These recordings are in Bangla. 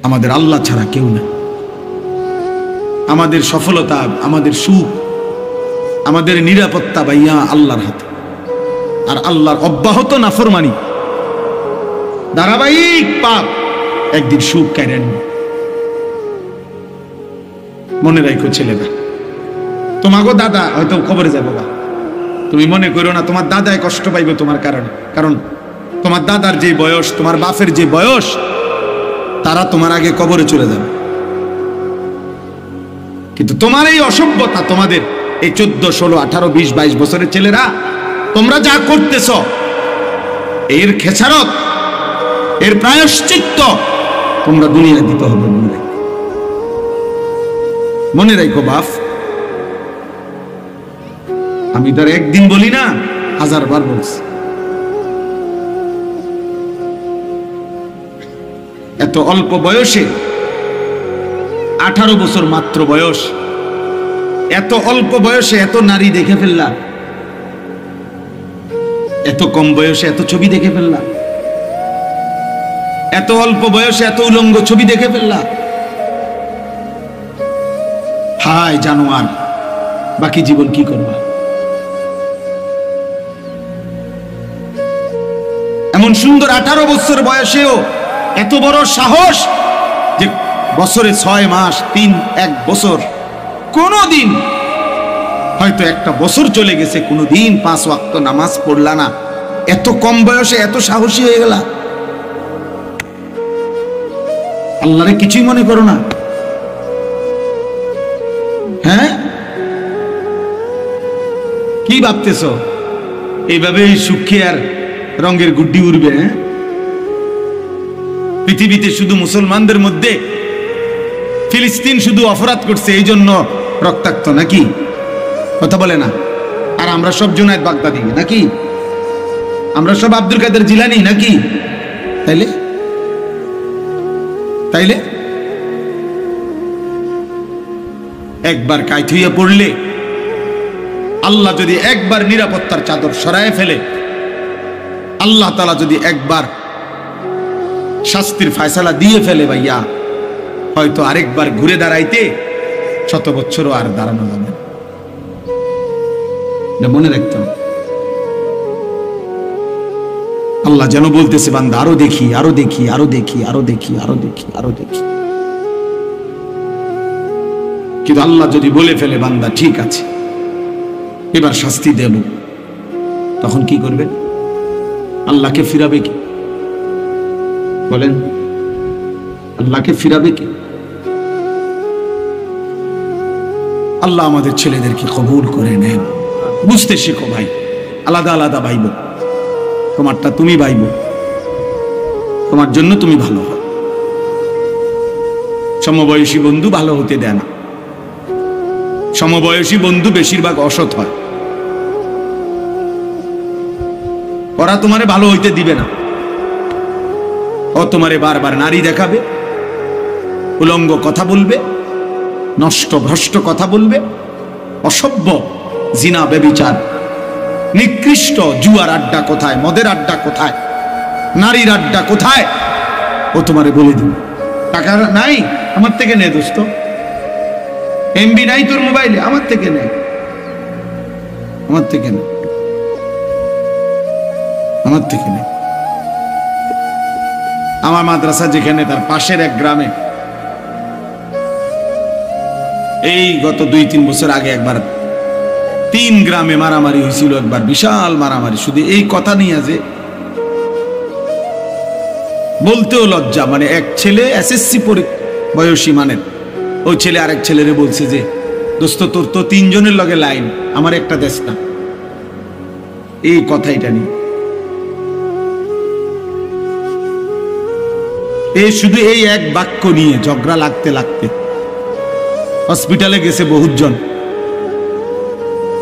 আমাদের আল্লাহ ছাড়া কেউ না। আমাদের সফলতা, আমাদের সুখ, আমাদের নিরাপত্তা ভাইয়া আল্লাহর হাতে। আর আল্লাহর অব্যাহত নাফরমানি, ধারাবাহিক পাপ একদিন সুখ কেড়ে নেবে। মনে রাখো ছেলেরা, তোমাকে দাদা হয়তো খবরে যাবো বা, তুমি মনে করো না তোমার দাদায় কষ্ট পাইবে তোমার কারণে। কারণ তোমার দাদার যে বয়স, তোমার বাপের যে বয়স, তারা তোমার আগে কবরে চলে যাবে। কিন্তু তোমার এই অসভ্যতা, তোমাদের এই 14, 16, 18, 20, 22 বছরের ছেলেরা, তোমরা যা করতেছ, এর খেসারত, এর প্রায়শ্চিত্ত তোমরা দুনিয়া দিতে হবে। মনে রাখো বাপ, আমি তার একদিন বলি না, 1000 বার বলছি। এত অল্প বয়সে, 18 বছর মাত্র বয়স, এত অল্প বয়সে এত নারী দেখে ফেললা, এত কম বয়সে এত ছবি দেখে ফেললা, এত অল্প বয়সে এত উলঙ্গ ছবি দেখে ফেললা। হায় জানোয়ার, বাকি জীবন কি করবা? এমন সুন্দর 18 বছর বয়সেও এত বড় সাহস যে বছরে 6 মাস, 1 বছর, কোনদিন হয়তো একটা বছর চলে গেছে, কোনদিন 5 ওয়াক্ত নামাজ পড়লা না, এত কম বয়সে এত সাহসী হয়ে গেলা। আল্লাহরে কিছুই মনে করো না? হ্যাঁ, কি ভাবতেছ এইভাবে সুখে আর রঙের গুড্ডি উড়বে? পৃথিবীতে শুধু মুসলমানদের মধ্যে ফিলিস্তিন শুধু অপরাধ করছে, এই জন্য রক্তাক্ত নাকি? কথা বলে না? আর আমরা সব জুনায়েদ বাগদাদি নাকি? আমরা সব আব্দুল কাদের জিলানী নাকি? তাইলে তাইলে একবার কাইট হইয়া পড়লে, আল্লাহ যদি একবার নিরাপত্তার চাদর সরায় ফেলে, আল্লাহ তাআলা যদি একবার শাস্তির ফয়সালা দিয়ে ফেলে ভাইয়া, হয়তো আরেকবার ঘুরে দাঁড়াইতে 100 বছরও আর দাঁড়ানো যাবে না। মনে রাখতে হবে। আল্লাহ যেন বলতেছে, বান্দা আরো দেখি, আরো দেখি, আরো দেখি, আরো দেখি, আরো দেখি, আরো দেখি। কিন্তু আল্লাহ যদি বলে ফেলে, বান্দা ঠিক আছে এবার শাস্তি দেব, তখন কি করবে? আল্লাহকে ফিরাবে কি? বলেন, আল্লাহকে ফিরাবে কি? আল্লাহ আমাদের ছেলেদেরকে কবুল করে নেন। বুঝতে শেখো ভাই, আলাদা আলাদা ভাইব, তোমারটা তুমি ভাইব, তোমার জন্য তুমি ভালো হও। সমবয়সী বন্ধু ভালো হতে দেয় না। সমবয়সী বন্ধু বেশিরভাগ অসৎ হয়, ওরা তোমারে ভালো হইতে দিবে না। ও তোমারে বারবার নারী দেখাবে, উলঙ্গ কথা বলবে, নষ্ট ভ্রষ্ট কথা বলবে, অসভ্য, জিনা, ব্যভিচার, নিকৃষ্ট, জুয়ার আড্ডা কোথায়, মদের আড্ডা কোথায়, নারীর আড্ডা কোথায়, ও তোমারে বলে দিবে। টাকা নাই, আমার থেকে নে দোস্ত। এমবি নাই তোর মোবাইলে, আমার থেকে নে, আমার থেকে নে, আমার থেকে নে। আমার মাদ্রাসা যেখানে, তার পাশের এক গ্রামে এই গত 2-3 বছর আগে একবার 3 গ্রামে মারামারি হয়েছিল। একবার বিশাল মারামারি, শুধু এই কথা নিয়ে যে বলতেও লজ্জা। মানে এক ছেলে এসএসসি বয়সী মানের, ওই ছেলে আরেক ছেলেরে বলছে যে, দোস্ত তোর তো 3 জনের লগে লাইন, আমার একটা দেশ না। এই কথাইটা নিয়ে এই শুধু এই এক বাক্য নিয়ে ঝগড়া লাগতে লাগতে হসপিটালে গেছে বহুজন,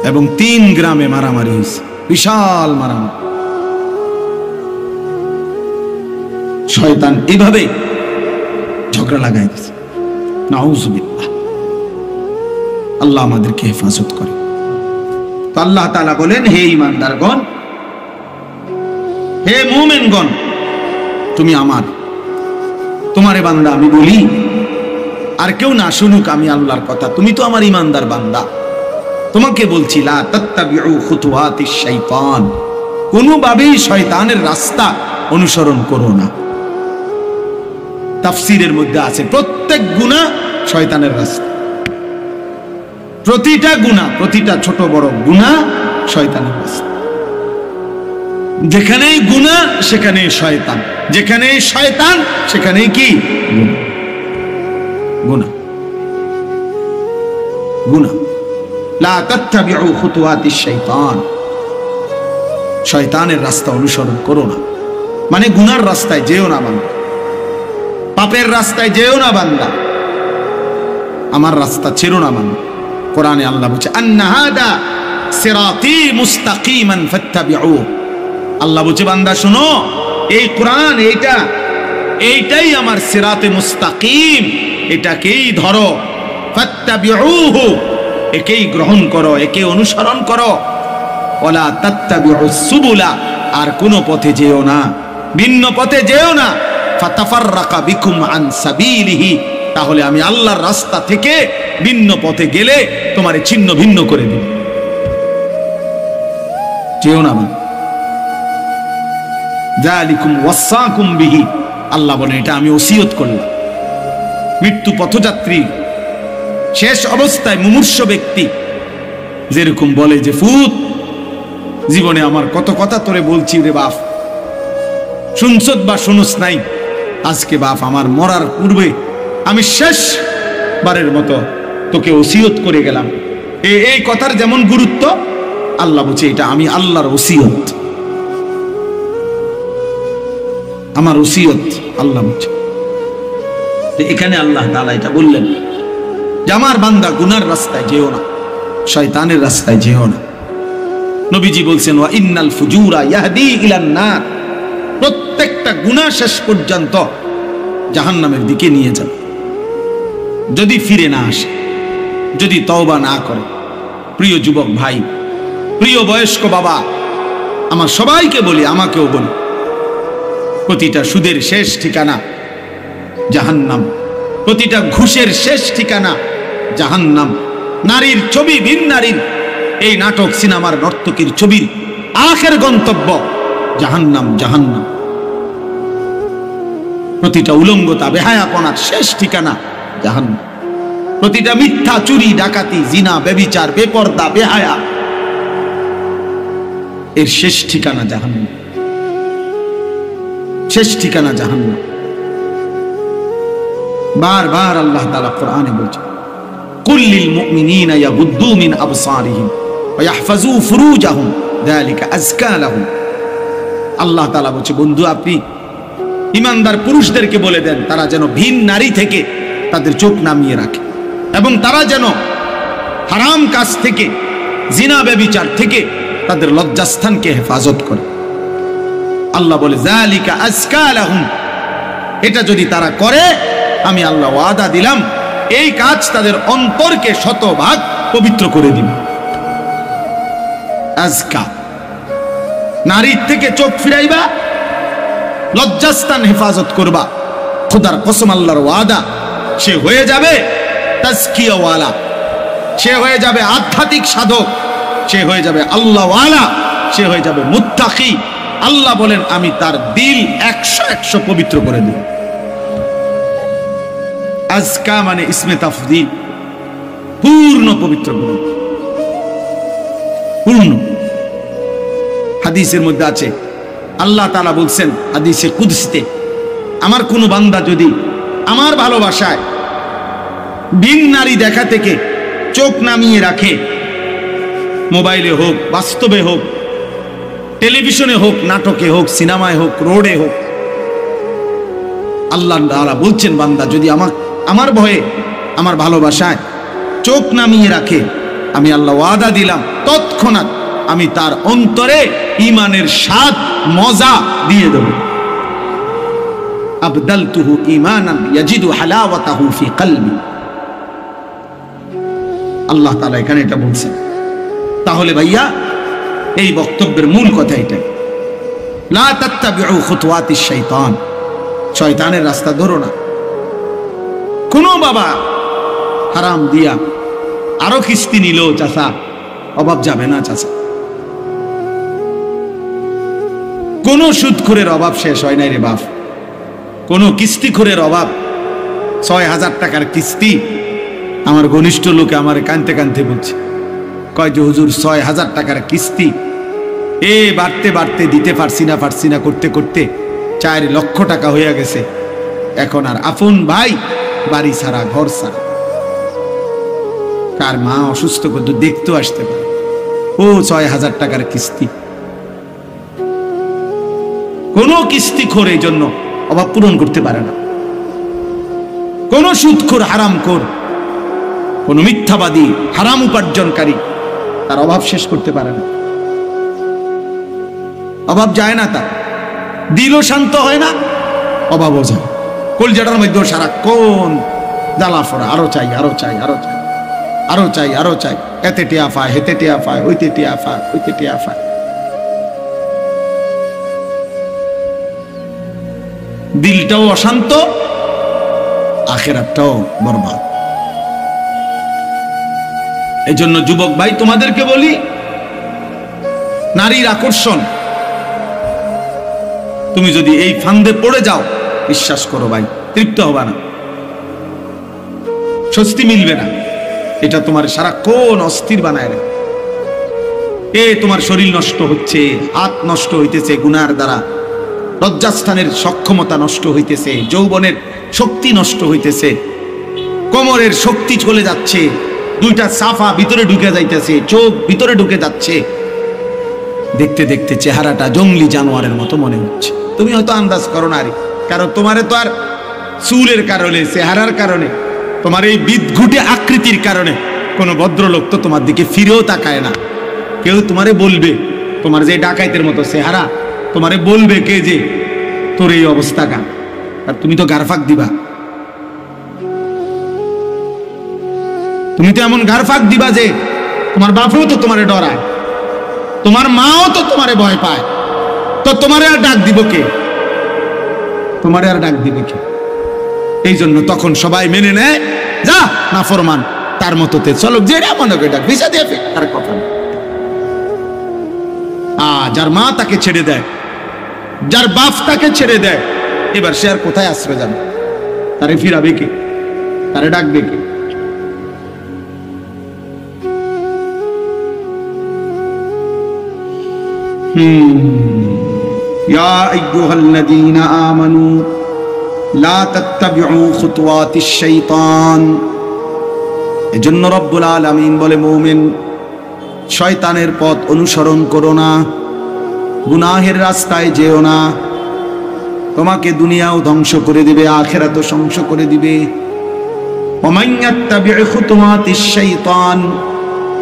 এবং 3 গ্রামে মারামারি হয়েছে, বিশাল মারামারি। শয়তান এইভাবে ঝগড়া লাগাই দিয়েছে। নাউযুবিল্লাহ, আল্লাহ আমাদেরকে হেফাজত করে। তো আল্লাহ তাআলা বলেন, হে ঈমানদারগণ, হে মুমিনগণ, তুমি আমার, তোমারে বান্দা আমি বলি, আর কেউ না শুনুক আমি আল্লাহর কথা, তুমি তো আমার ইমানদার বান্দা, তোমাকে বলছি লা তাত্তাবিউ খুতুওয়াতিশ শাইতান, কোনোভাবেই শয়তানের রাস্তা অনুসরণ করো না। তাফসীরের মধ্যে আছে প্রত্যেক গুনাহ শয়তানের রাস্তা, প্রতিটা গুনাহ, প্রতিটা ছোট বড় গুনাহ শয়তানের রাস্তা। যেখানেই গুনাহ সেখানেই শয়তান, যেখানেই শয়তান সেখানেই কি গুনাহ। গুনাহ লা তাত্তাবিউ খুতুওয়াতিশ শাইতান, শয়তানের রাস্তা অনুসরণ করো না, মানে গুনার রাস্তায় যেও না বান্দা, পাপের রাস্তায় যেও না বান্দা, আমার রাস্তা ছেড়ো না বান্দা। কোরআনে আল্লাহ বলছে আন্না হাদা সিরাতি মুস্তাকিমান ফাত্তাবিউ, আল্লাহ বলছে বান্দা শোনো, এই কোরআন এইটাই আমার সিরাতে মুস্তাকিম, এটাকেই ধরো, ফাত্তাবিউহু, একেই গ্রহণ করো, একে অনুসরণ করো। ওয়ালা তাত্তাবিউস সুবুলা, আর কোন পথে যেও না, ভিন্ন পথে যেও না। ফাতাফাররাকা বিকুম আন সাবিলিহি, তাহলে আমি আল্লাহর রাস্তা থেকে ভিন্ন পথে গেলে তোমারে ছিন্ন ভিন্ন করে দেব। যেও না মানে যালিকুম ওয়াসাকুম বিহি, আল্লাহ বলে এটা আমি ওসিয়ত করলাম। মৃত্যু পথযাত্রী, শেষ অবস্থায় মুমূর্ষ ব্যক্তি যেরকম বলে যে ফুত, জীবনে আমার কত কথা তোরে বলছি রে বাপ, শুনছত বা শুনুস নাই, আজকে বাপ আমার মরার পূর্বে আমি শেষবারের মতো তোকে ওসিয়ত করে গেলাম। এই কথার যেমন গুরুত্ব, আল্লাহ বলছে এটা আমি আল্লাহর ওসিয়ত, আমার ওসিয়ত আল্লাহ বলছে। এখানে আল্লাহ তাআলা এটা বললেন যে আমার বান্দা গুনার রাস্তায় যেও না, শয়তানের রাস্তায় যেও না। নবীজি বলছেন ওয়া ইন্নাল ফুজুরা ইয়াহদি ইলান নার, প্রত্যেকটা গুনাহ শেষ পর্যন্ত জাহান্নামের দিকে নিয়ে যাবে, যদি ফিরে না আসে, যদি তওবা না করে। প্রিয় যুবক ভাই, প্রিয় বয়স্ক বাবা, আমার সবাইকে বলি, আমাকেও বলি, প্রতিটা সুদের শেষ ঠিকানা জাহান্নাম, প্রতিটা ঘুষের শেষ ঠিকানা জাহান্নাম। নারীর ছবি, ভিন নারীর এই নাটক সিনেমার নর্তকীর ছবির আখের গন্তব্য জাহান্নাম, জাহান্নাম। প্রতিটা উলঙ্গতা, বেহায়াপনার শেষ ঠিকানা জাহান্নাম। প্রতিটা মিথ্যা, চুরি, ডাকাতি, জিনা, ব্যভিচার, বেপরদা, বেহায়া, এর শেষ ঠিকানা জাহান্নাম, শেষ ঠিকানা জাহান্নাম। বারবার আল্লাহ তাআলা কোরআনে বলছেন কুল্লিল মুমিনিনা ইয়াগুদ্দু মিন আবসারিহিম ওয়া ইয়াহফাজু ফুরুজাহুম যালিকা আযকা লাহুম। আল্লাহ তাআলা বলছে বন্ধু, আপনি ঈমানদার পুরুষদেরকে বলে দেন তারা যেন ভিন নারী থেকে তাদের চোখ নামিয়ে রাখে, এবং তারা যেন হারাম কাজ থেকে, জিনা ব্যভিচার থেকে তাদের লজ্জাস্থানকে হেফাজত করে। আল্লাহ বলে যালিকা আযকা লাহুম, এটা যদি তারা করে আমি আল্লাহ ওয়াদা দিলাম এই কাজ তাদের অন্তরকে শতভাগ পবিত্র করে দিব। আজকা, নারীর থেকে চোখ ফিরাইবা, লজ্জাস্থান হেফাজত করবা, খোদার কসম আল্লাহর ওয়াদা, সে হয়ে যাবে তাজকিয়াওয়ালা, সে হয়ে যাবে আধ্যাত্মিক সাধক, সে হয়ে যাবে আল্লাহওয়ালা, সে হয়ে যাবে মুত্তাকি। আল্লাহ বলেন আমি তার দিল 100 পবিত্র করে দেব। আজকা মানে ইসমে তাফদীল, পূর্ণ পবিত্র করে, পূর্ণ। হাদিসের মধ্যে আছে আল্লাহ তাআলা বলছেন হাদিসে কুদসিতে, আমার কোন বান্দা যদি আমার ভালোবাসায় ভিন নারী দেখা থেকে চোখ নামিয়ে রাখে, মোবাইলে হোক, বাস্তবে হোক, টেলিভিশনে হোক, নাটকে হোক, সিনেমায় হোক, রোডে হোক, আল্লাহ তাআলা বলছেন বান্দা যদি আমার ভয়ে, আমার ভালোবাসায় চোখ নামিয়ে রাখে, আমি আল্লাহ ওয়াদা দিলাম তৎক্ষণাৎ আমি তার অন্তরে ঈমানের স্বাদ, মজা দিয়ে দেব। আবদালতুহু ঈমানান ইয়াজিদু হালাওয়াতাহু ফি কলবি। আল্লাহ তাআলা এখানে এটা বলছেন। তাহলে ভাইয়া এই বক্তব্যের মূল কথা এটাই, লা তাত্তাবিউ খুতুওয়াতিশ শাইতান, শয়তানের রাস্তা ধরো না। কোনো বাবা হারাম দিয়া আরো কিস্তি নিল চাচা, অভাব যাবে না চাচা। কোন সুদখোরের অভাব শেষ হয় নাই রে বাপ। কোন কিস্তিখোরের অভাব। ৬,০০০ টাকার কিস্তি। আমার ঘনিষ্ঠ লোকে আমার কানতে কানতে বলছে, কয় যে হুজুর ৬,০০০ টাকার কিস্তি বাড়তে বাড়তে দিতে পারছি না করতে করতে ৪ লক্ষ টাকা হয়ে গেছে। এখন আর আপন ভাই বাড়ি ছাড়া, ঘর ছাড়া। কার মা অসুস্থ করতে দেখতেও আসতে পারে, ও ৬,০০০ টাকার কিস্তি। কোন কিস্তিখোর এই জন্য অভাব পূরণ করতে পারে না। কোন সুদখোর, হারামখোর, কোন মিথ্যাবাদী, হারাম উপার্জনকারী তার অভাব শেষ করতে পারে না। অভাব যায় না, তার দিলও শান্ত হয় না, অভাবও যায়। কলজাটার মধ্যে সারাক্ষণ জ্বালা ফোড়া, আরো চাই, আরো চাই, আরো চাই, আরো চাই, আরো চাই। এতে টিয়া পায়, হেতে টিয়া পায়, ওইতে টিয়া পায়, ওইতে টিয়া পায়। দিলটাও অশান্ত, আখিরাতটাও বরবাদ। এই জন্য যুবক ভাই তোমাদেরকে বলি, নারীর আকর্ষণ, তুমি যদি এই ফান্দে পড়ে যাও, বিশ্বাস করো ভাই, তৃপ্ত হবে না, স্বস্তি মিলবে না। এটা তোমার সারাক্ষণ অস্থির বানায় রাখে। তোমার শরীর নষ্ট হচ্ছে, হাত নষ্ট হইতেছে গুনার দ্বারা, লজ্জাস্থানের সক্ষমতা নষ্ট হইতেছে, যৌবনের শক্তি নষ্ট হইতেছে, কোমরের শক্তি চলে যাচ্ছে, দুইটা সাফা ভিতরে ঢুকে যাইতেছে, চোখ ভিতরে ঢুকে যাচ্ছে। দেখতে দেখতে চেহারাটা জঙ্গলি জানোয়ারের মতো মনে হচ্ছে। তুমি হয়তো আন্দাজ করো না, কারণ তোমারে তো আর চুলের কারণে, চেহারার কারণে, তোমার এই বিদঘুটে আকৃতির কারণে কোনো ভদ্রলোক তো তোমার দিকে ফিরেও তাকায় না। কেউ তোমারে বলবে, তোমার যে ডাকাইতের মতো চেহারা, তোমারে বলবে কে যে তোর এই অবস্থা কেন? আর তুমি তো গারফাক দিবা, তুমি তো এমন গারফাক দিবা যে তোমার বাপও তো তোমারে ডরায়, তোমার মাও তো তোমারে ভয় পায়। তো তোমারে আর ডাক দিব কে? তোমারে আর ডাক দিবে কে? এই জন্য তখন সবাই মেনে নেয়, যা নাফরমান, তার মতোতে চলো, যেটা মনে করে ডাক, ভিসা দিয়ে আর কথা নেই। যার মা তাকে ছেড়ে দেয়, যার বাপ তাকে ছেড়ে দেয়, এবার সে আর কোথায় আশ্রয় যাবে? তারে ফিরাবে কে? তারে ডাকবে কে? ইয়া আইয়ুহাল্লাযীনা আমানু লা তাত্তাবিউ খুতুওয়াতিশ শাইতান। এজন্য রব্বুল আলামিন বলে, মুমিন, শয়তানের পথ অনুসরণ করো না, গুনাহের রাস্তায় যেও না, তোমাকে দুনিয়াও ধ্বংস করে দিবে, আখিরাতও ধ্বংস করে দিবে। ওমান ইয়াত্তাবিউ খুতুওয়াতিশ শাইতান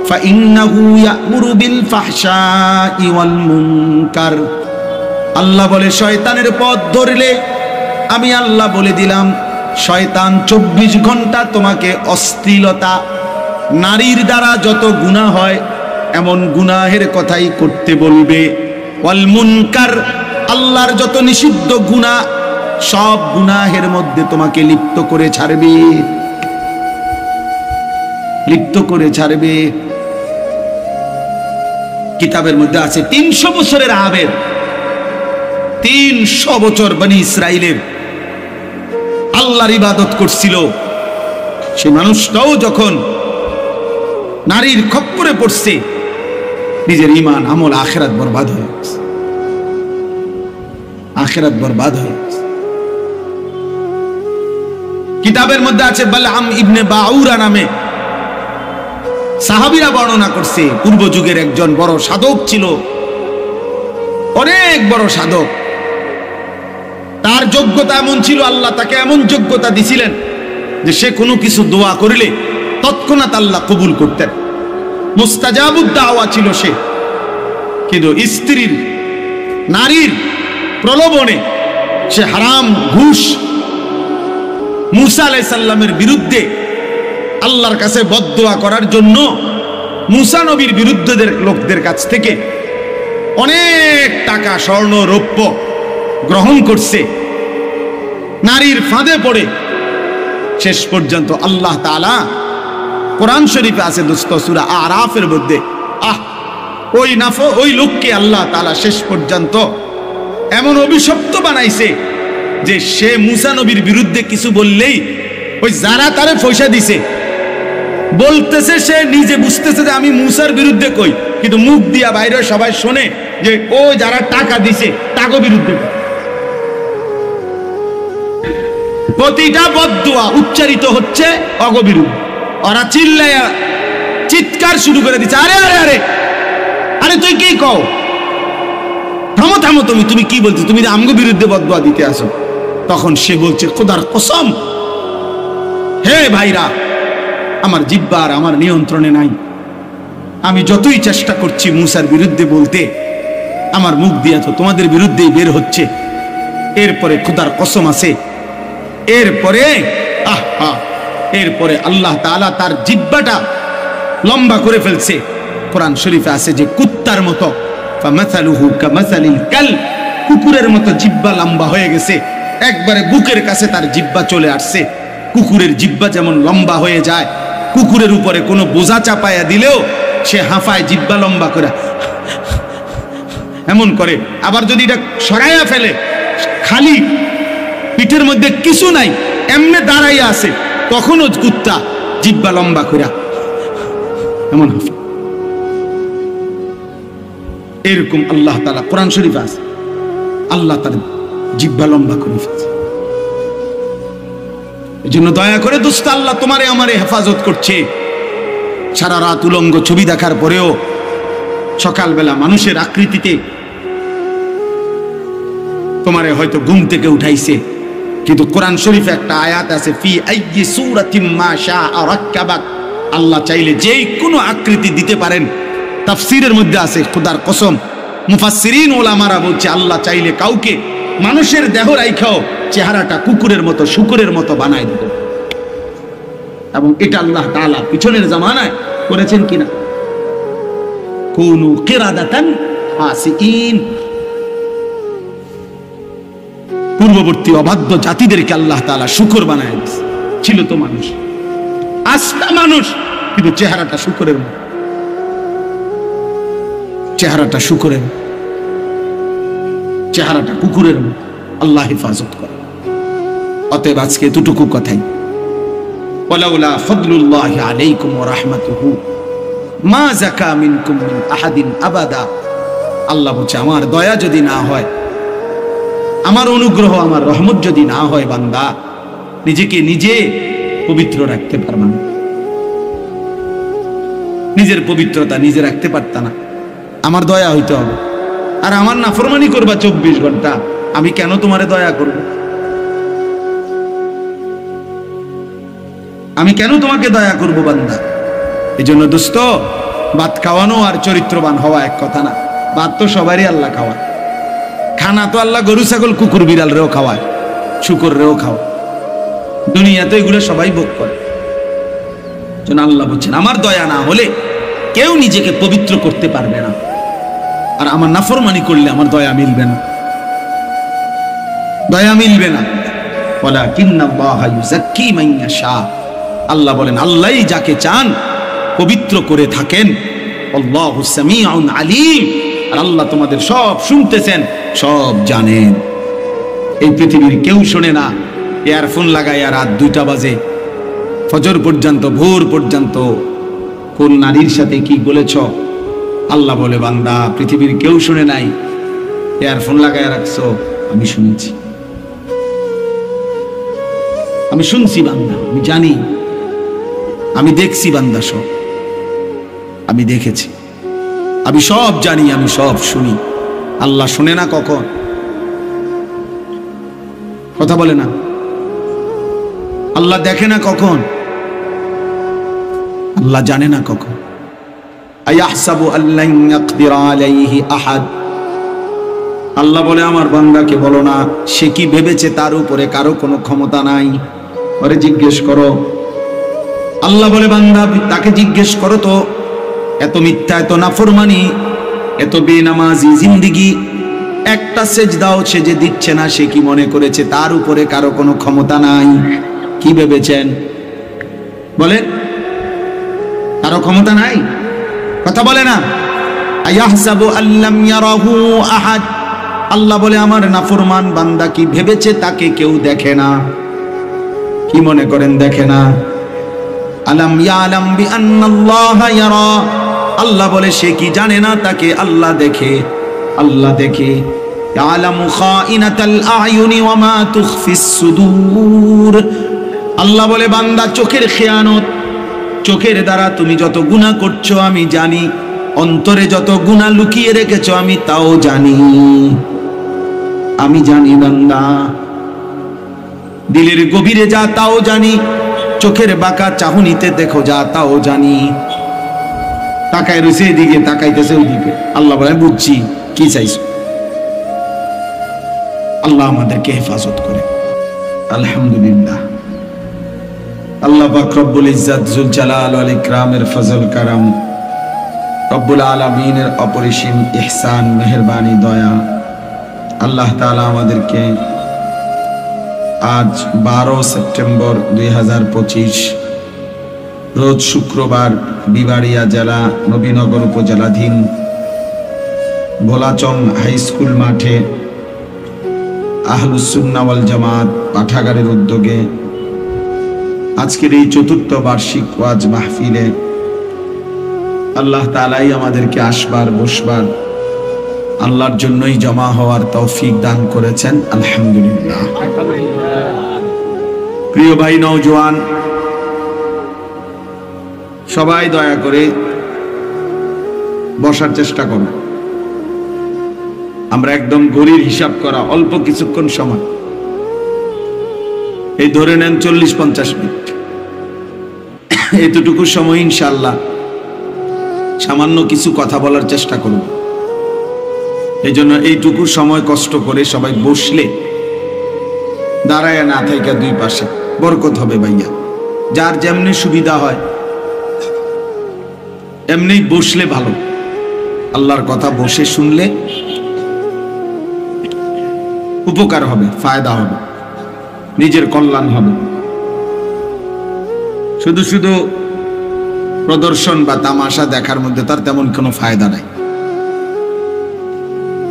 ফাইন্নাহু ইয়া'মুরু বিল ফাহশাই ওয়াল মুনকার। আল্লাহ বলে, শয়তানের পথ ধরলে আমি আল্লাহ বলে দিলাম, শয়তান 24 ঘন্টা তোমাকে অশ্লীলতা, নারীর দ্বারা যত গুনাহ হয় এমন গুনাহের কথাই করতে বলবে। ওয়াল মুনকার, আল্লাহর যত নিষিদ্ধ গুনাহ, সব গুনাহের মধ্যে তোমাকে লিপ্ত করে ছাড়বে, লিপ্ত করে ছাড়বে। কিতাবের মধ্যে আছে 300 বছরের আবেদ, 300 বছর বনি ইসরাইলের আল্লাহর ইবাদত করছিল। সে মানুষটাও যখন নারীর খপ্পরে পড়ছে, নিজের ঈমান, আমল, আখিরাত বরবাদ হয়ে গেছে, আখিরাত বরবাদ হয়ে গেছে। কিতাবের মধ্যে আছে বালআম ইবনে বাউরা নামে সাহাবীরা বর্ণনা করছে, পূর্ব যুগের একজন বড় সাধক ছিল, অনেক বড় সাধক। তার যোগ্যতা এমন ছিল, আল্লাহ তাকে এমন যোগ্যতা দিছিলেন যে সে কোনো কিছু দোয়া করিলে তৎক্ষণাৎ আল্লাহ কবুল করতেন। মুস্তাজাবুদ দাওয়া ছিল সে। কিন্তু স্ত্রীর, নারীর প্রলোভনে সে হারাম, ঘুষ, মুসা আলাইহিস সালামের বিরুদ্ধে আল্লাহর কাছে বদদোয়া করার জন্য মুসা নবীর বিরুদ্ধে লোকদের কাছ থেকে অনেক টাকা, স্বর্ণ, রৌপ্য গ্রহণ করছে। নারীর ফাঁদে পড়ে শেষ পর্যন্ত আল্লাহ তাআলা কোরআন শরীফে আছে দোস্ত, সূরা আরাফের মধ্যে, ওই লোককে আল্লাহ তাআলা শেষ পর্যন্ত এমন অভিশপ্ত বানাইছে যে সে মুসা নবীর বিরুদ্ধে কিছু বললেই ওই যারা তারে পয়সা দিছে বলতেছে, সে নিজে বুঝতেছে যে আমি মুসার বিরুদ্ধে কই, কিন্তু মুখ দিয়া বাইরে সবাই শোনে যে ও যারা টাকা দিছে তাগো বিরুদ্ধে। প্রতিটা বদদুয়া উচ্চারিত হচ্ছে অগবিরুদ্ধে। ওরা চিল্লায়া চিৎকার শুরু করে দিচ্ছে, আরে আরে আরে আরে তুই কি কও, থামো থামো, তুমি কি বলছো, তুমি আমগো বিরুদ্ধে বদদুয়া দিতে আসো। তখন সে বলছে, খোদার কসম, হে ভাইরা, আমার জিহ্বা আমার নিয়ন্ত্রণে নাই, আমি যতই চেষ্টা করছি মুসার বিরুদ্ধে বলতে, আমার মুখ দিয়া তো তোমাদের বিরুদ্ধেই বের হচ্ছে। এরপরে খোদার কসম আছে, এরপরে আল্লাহ তাআলা তার জিহ্বাটা লম্বা করে ফেলছে। কোরআন শরীফে আছে যে কুত্তার মতো, ফামাসালুহু কামাসালিল কালব, কুকুরের মতো জিহ্বা লম্বা হয়ে গেছে, একবারে বুকের কাছে তার জিহ্বা চলে আসছে। কুকুরের জিহ্বা যেমন লম্বা হয়ে যায়, কুকুরের উপরে কোনো বোঝা চাপায়া দিলেও সে হাঁফায় জিহ্বা লম্বা করে এমন করে। আবার যদি এটা সরাইয়া ফেলে, খালি পিঠের মধ্যে কিছু নাই, এমনি দাঁড়াইয়া আছে, তখনও কুত্তা জিহ্বা লম্বা করে এমন হাঁফায়। এরকম আল্লাহ তাআলা কোরআন শরীফে আছে, আল্লাহ তার জিহ্বা লম্বা করে ফেলছে। এই জন্য দয়া করে দোস্ত, আল্লাহ তোমারে আমারে হেফাজত করছে। সারা রাত উলঙ্গ ছবি দেখার পরেও সকালবেলা মানুষের আকৃতিতে তোমারে হয়তো ঘুম থেকে উঠাইছে, কিন্তু কোরআন শরীফে একটা আয়াত আছে, ফি আইয়ি সূরাতিম মা শাআ রাক্কাবাক, আল্লাহ চাইলে যেই কোনো আকৃতি দিতে পারেন। তাফসীরের মধ্যে আছে, খোদার কসম, মুফাসসিরিন ওলামারা বলছে আল্লাহ চাইলে কাউকে মানুষের দেহ রাইখাও চেহারাটা কুকুরের মতো শুকুরের মতো বানায় দিত। এবং এটা আল্লাহ তাআলা পিছনের জামানায় করেছেন কিনা, কুনু কিরাদাতান ফাসিকিন, পূর্ববর্তী অবাধ্য জাতিদেরকে আল্লাহ তাআলা শুকর বানায় দিয়েছে। ছিল তো মানুষ, আস্তা মানুষ, কিন্তু চেহারাটা শুকরের মতো, চেহারাটা শুকরের, চেহারাটা কুকুরের মতো। আল্লাহ হেফাজত করে। অতএব আজকে এতটুকু কথাই, ওয়ালাউলা ফাদলুল্লাহি আলাইকুম ওয়া রাহমাতুহু মা যাকা মিনকুম মিন আহাদিন আবাদা। আল্লাহ বলছে, আমার দয়া যদি না হয়, আমার অনুগ্রহ, আমার রহমত যদি না হয়, বান্দা নিজেকে নিজে পবিত্র রাখতে পারবা না। নিজের পবিত্রতা নিজে রাখতে পারতা না, আমার দয়া হইতে হবে। আর আমার নাফরমানি করবা 24 ঘন্টা, আমি কেন তোমারে দয়া করব? আমি কেন তোমাকে দয়া করব বান্দা? এই জন্য দোস্ত, ভাত খাওয়ানো আর চরিত্রবান হওয়া এক কথা না। ভাত তো সবারই আল্লাহ খাওয়ায়, খানা তো আল্লাহ গরু ছাগল কুকুর বিড়াল রেও খাওয়ায়, শুকর রেও খাওয়ায়, দুনিয়াতে এগুলো সবাই ভোগ করে। যেন আল্লাহ বলছেন, আমার দয়া না হলে কেউ নিজেকে পবিত্র করতে পারবে না, আর আমার নাফরমানি করলে আমার দয়া মিলবে না, দয়া মিলবে না। ওয়ালাকিন্নাল্লাহা ইউযাক্কি মান ইয়াশা, আল্লাহ বলেন আল্লাহই যাকে চান পবিত্র করে থাকেন। আল্লাহু সামিউন আলীম, আর আল্লাহ তোমাদের সব শুনতেছেন, সব জানেন। এই পৃথিবীর কেউ শোনে না ইয়ারফোন লাগাইয়া রাত 2টা বাজে ফজর পর্যন্ত, ভোর পর্যন্ত কোন নারীর সাথে কি বলেছ। আল্লাহ বলে, বান্দা পৃথিবীর কেউ শুনে নাই, ইয়ারফোন লাগাইয়া রাখছো, আমি শুনেছি, আমি শুনছি বান্দা, আমি জানি, আমি দেখছি বান্দা, সব আমি দেখেছি, আমি সব জানি, আমি সব শুনি। আল্লাহ শুনে না কখন? কথা বলে না। আল্লাহ দেখে না কখন? আল্লাহ জানে না কখন? আয়াহসাবু আল্লান ইয়াকদির আলাইহি আহাদ, আল্লাহ বলে আমার বান্দাকে বলো না সে কি ভেবেছে তার উপরে কারো কোনো ক্ষমতা নাই, ওরে জিজ্ঞেস করো। আল্লাহ বলে বান্দা তাকে জিজ্ঞেস করো তো, এত মিথ্যা, এত নাফরমানি, এত বেনামাজি জিন্দেগি, একটা সেজদাও সে যে দিচ্ছে না, সে কি মনে করেছে তার উপরে কারো কোনো ক্ষমতা নাই? কি ভেবেছেন? বলেন, কারো ক্ষমতা নাই? কথা বলে না। আয়াহসাবু আল্লাম ইয়ারাহু আহাদ, আল্লাহ বলে আমার নাফরমান বান্দা কি ভেবেছে তাকে কেউ দেখে না? কি মনে করেন দেখে না? আলাম ইয়ালাম বিআন্নাল্লাহা ইয়ারা, আল্লাহ বলে সে কি জানে না তাকে আল্লাহ দেখে? আল্লাহ দেখে। ইয়ালামু খাইনাতাল আয়ুনি ওয়া মা তুখফিস সুদূর, আল্লাহ বলে বান্দা চোখের খেয়ানত, চোখের দ্বারা তুমি যত গুনাহ করছো আমি জানি, অন্তরে যত গুনাহ লুকিয়ে রেখেছো আমি তাও জানি। আমি জানি বান্দা, দিলের গভীরে যা তাও জানি, চোখের বাঁকা চাহনিতে দেখো যা তাও জানি। তাকায় রয়েছে এদিকে, তাকাইতেছে ওইদিকে, আল্লাহ বলে বুঝছি কি চাইছো। আল্লাহ আমাদেরকে হেফাজত করে। আলহামদুলিল্লাহ, আল্লাহ পাক রব্বুল ইজ্জত জুল জালাল ওয়াল ইকরামের ফজল কারাম, রব্বুল আলামিনের অপরিসীম ইহসান মেহেরবানি দয়া, আল্লাহ তাআলা আমাদেরকে আজ 12 সেপ্টেম্বর 2025 রোজ শুক্রবার বিবাড়িয়া জেলা নবীনগর উপজেলাধীন ভোলাচং হাই স্কুল মাঠে আহলুস সুন্নাহ ওয়াল জামাত পাঠাগারের উদ্যোগে আজকের এই ৪র্থ বার্ষিক ওয়াজ মাহফিলে আল্লাহ তাআলাই আমাদেরকে আসবার বসবার আল্লাহর জন্যই জমা হওয়ার তৌফিক দান করেছেন। আলহামদুলিল্লাহ। প্রিয় ভাই নওজোয়ান, সবাই দয়া করে বসার চেষ্টা করো। আমরা একদম ঘড়ির হিসাব করা অল্প কিছুক্ষণ সময়, এই ধরে নেন 40-50 মিনিট, এতটুকু সময় ইনশাআল্লাহ সামান্য কিছু কথা বলার চেষ্টা করব। এই জন্য এইটুকু সময় কষ্ট করে সবাই বসলে, দাঁড়ায় না থাইকা দুই পাশে বরকত হবে ভাইয়া। যার যেমনি সুবিধা হয় এমনি বসলে ভালো। আল্লাহর কথা বসে শুনলে উপকার হবে, ফায়দা হবে, নিজের কল্যাণ হবে। শুধু শুধু প্রদর্শন বা তামাশা দেখার মধ্যে তার তেমন কোনো ফায়দা নাই।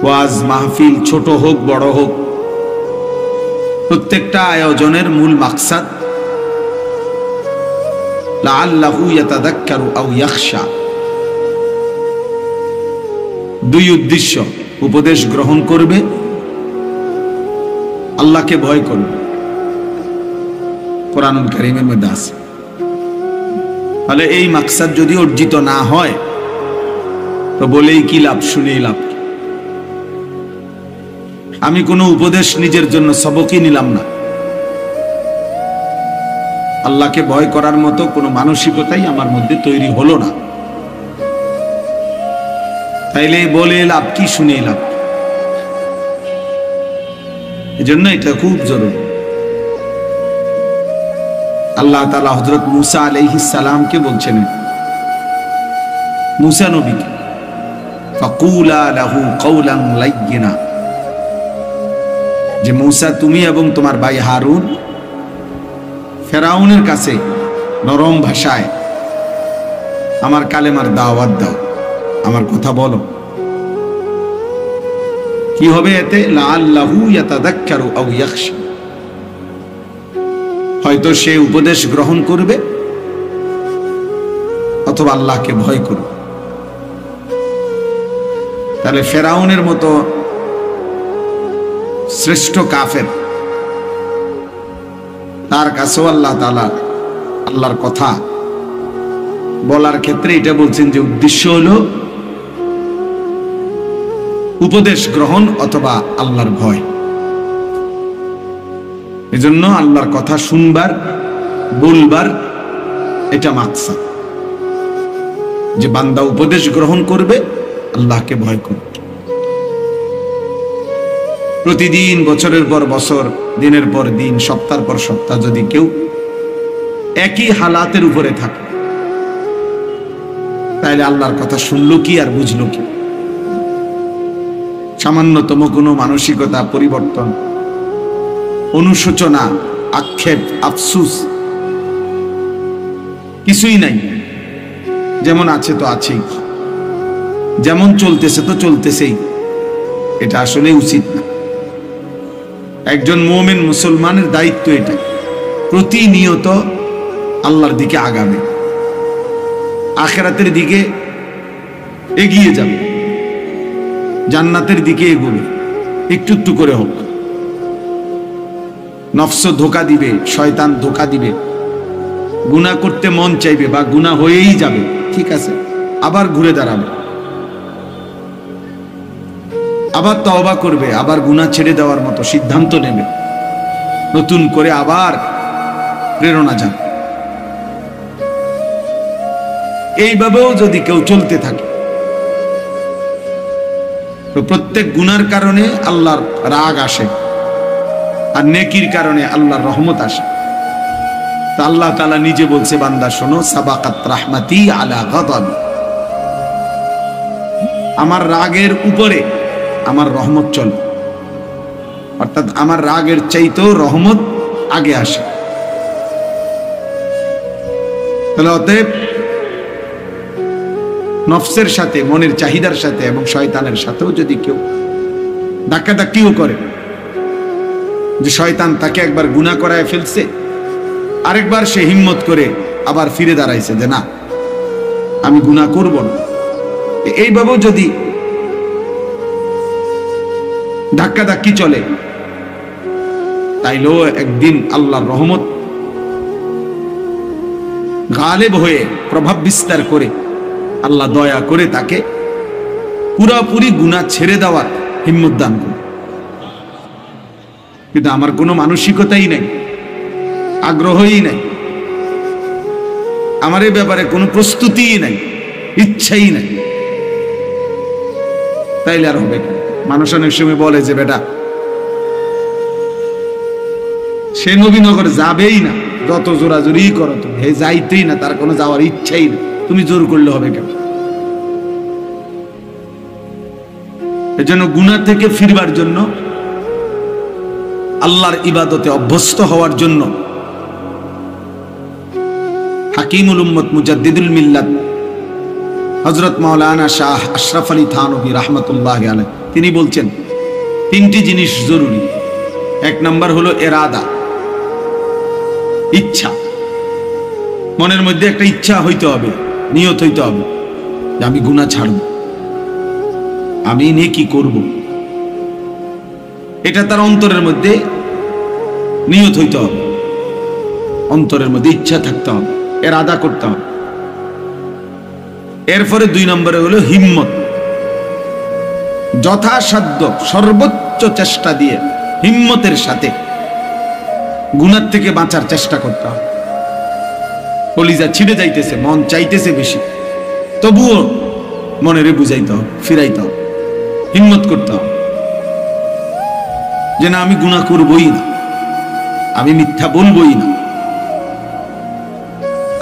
ওয়াজ মাহফিল ছোট হোক বড় হোক, প্রত্যেকটা আয়োজনের মূল মাকসাদ লাআল্লাহু ইয়াতাযাক্কারু আও ইয়াখশা, দুই উদ্দেশ্য। উপদেশ গ্রহণ করবে, আল্লাহকে ভয় করবে, কোরআনুল কারীমের মধ্যে আছে। তাহলে এই মাকসাদ যদি অর্জিত না হয় তো বলেই কি লাভ, শুনেই লাভ। আমি কোনো উপদেশ নিজের জন্য সবকই নিলাম না, আল্লাহকে ভয় করার মতো কোনো মানসিকতাই আমার মধ্যে তৈরি হলো না, তাইলে বলে লাভ কি, শুনে লাভ। এজন্য এটা খুব জরুরি। আল্লাহ তাআলা হযরত মুসা আলাইহিস সালামকে বলছেন, মুসা নবীকে, ফাকুলা লাহু কাওলান লাইয়িনা, যে মুসা তুমি এবং তোমার ভাই হারুন ফেরাউনের কাছে নরম ভাষায় আমার কালেমার দাওয়াত দাও, আমার কথা বলো। কি হবে এতে? লাআল্লাহু ইয়াতাযাক্কারু আও ইয়াখশা, হয়তো সে উপদেশ গ্রহণ করবে অথবা আল্লাহকে ভয় করবে। তাহলে ফেরাউনের মতো শ্রেষ্ঠ কাফের, তার কাছেও আল্লাহ তাআলা আল্লাহর কথা বলার ক্ষেত্রে এটা বলছেন যে উদ্দেশ্য হলো উপদেশ গ্রহণ অথবা আল্লাহর ভয়। এজন্য আল্লাহর কথা শুনবার, বলবার এটা মাকসাদ, যে বান্দা উপদেশ গ্রহণ করবে, আল্লাহকে ভয় করবে। প্রতিদিন বছরের পর বছর, দিনের পর দিন, সপ্তাহের পর সপ্তাহ যদি কেউ একই হালাতের উপরে থাকে, তাহলে আল্লাহর কথা শুনলো কি আর বুঝলো কি? সামান্যতম কোনো মানসিকতা পরিবর্তন, অনুশোচনা আক্ষেপ, আফসুস কিছুই নাই। যেমন আছে তো আছেই, যেমন চলতেছে তো চলতেছেই। এটা আসলে উচিত না। একজন মুমিন মুসলমানের দায়িত্ব এটা, প্রতিনিয়ত আল্লাহর দিকে আগাবে, আখিরাতের দিকে এগিয়ে যাবে, জান্নাতের দিকে এগোবে, একটু একটু করে হোক। নফস ধোঁকা দিবে, শয়তান ধোঁকা দিবে, গুনাহ করতে মন চাইবে বা গুনাহ হয়েই যাবে, ঠিক আছে, আবার ঘুরে দাঁড়াবে, আবার তওবা করবে, আবার গুনাহ ছেড়ে দেওয়ার মতো সিদ্ধান্ত নেবে, নতুন করে আবার প্রেরণা যাবে। এইভাবেও যদি কেউ চলতে থাকে তো প্রত্যেক গুনার কারণে আল্লাহর রাগ আসে, আর নেকির কারণে আল্লাহর রহমত আসে। তা আল্লাহ তাআলা নিজে বলছে, বান্দা শোনো, সাবাকাত রাহমাতি আলা গাদাবি, আমার রাগের উপরে আমার রহমত চলে, অর্থাৎ আমার রাগের চাইতেও রহমত আগে আসে। তাহলে অতএব নফসের সাথে, মনের চাহিদার সাথে এবং শয়তানের সাথেও যদি কেউ ধাক্কাধাক্কিও করে, যে শয়তান তাকে একবার গুনাহ করায় ফেলছে, আরেকবার সে হিম্মত করে আবার ফিরে দাঁড়াইছে যে না, আমি গুনাহ করব না, এইভাবেও যদি ধাক্কাধাক্কি চলে, তাইলেও একদিন আল্লাহর রহমত গালেব হয়ে প্রভাব বিস্তার করে আল্লাহ দয়া করে তাকে পুরাপুরি গুনাহ ছেড়ে দেওয়ার হিম্মত দান করে। কিন্তু আমার কোনো মানসিকতাই নাই, আগ্রহই নাই, আমার এই ব্যাপারে কোনো প্রস্তুতিই নাই, ইচ্ছাই নাই, তাইলে আর হবে কেন? মানুষ অনেক সময় বলে যে বেটা সে নবীনগর যাবেই না, যত জোরাজুরি করো তুমি, হে যাইতেই না, তার কোনো যাওয়ার ইচ্ছাই না, তুমি জোর করলে হবে কেন? এজন্য গুনাহ থেকে ফিরবার জন্য, আল্লাহর ইবাদতে অভ্যস্ত হওয়ার জন্য হাকিমুল উম্মত মুজাদ্দিদুল মিল্লাত হযরত মাওলানা শাহ আশরাফ আলী থানভী রাহমাতুল্লাহি আলাইহি তিনি বলছেন, তিনটি জিনিস জরুরি। এক নাম্বার হলো ইরাদা, ইচ্ছা। মনের মধ্যে একটা ইচ্ছা হইতে হবে, নিয়ত হইতে হবে যে আমি গুনাহ ছাড়ব, আমি নেকি করব। এটা তার অন্তরের মধ্যে নিয়ত হইতে হবে, অন্তরের মধ্যে ইচ্ছা থাকতে হবে, ইরাদা করতে হবে। এরপরে দুই নম্বরে হলো হিম্মত, যথাসাধ্য সর্বোচ্চ চেষ্টা দিয়ে হিম্মতের সাথে গুনাহ থেকে বাঁচার চেষ্টা করতে হবে। কলিজা ছিঁড়ে যাইতেছে, মন চাইতেছে বেশি, তবুও মনেরে বুঝাইতে হবে, ফিরাইতে হবে, হিম্মত করতে হবে যে না, আমি গুনাহ করবই না, আমি মিথ্যা বলবই না,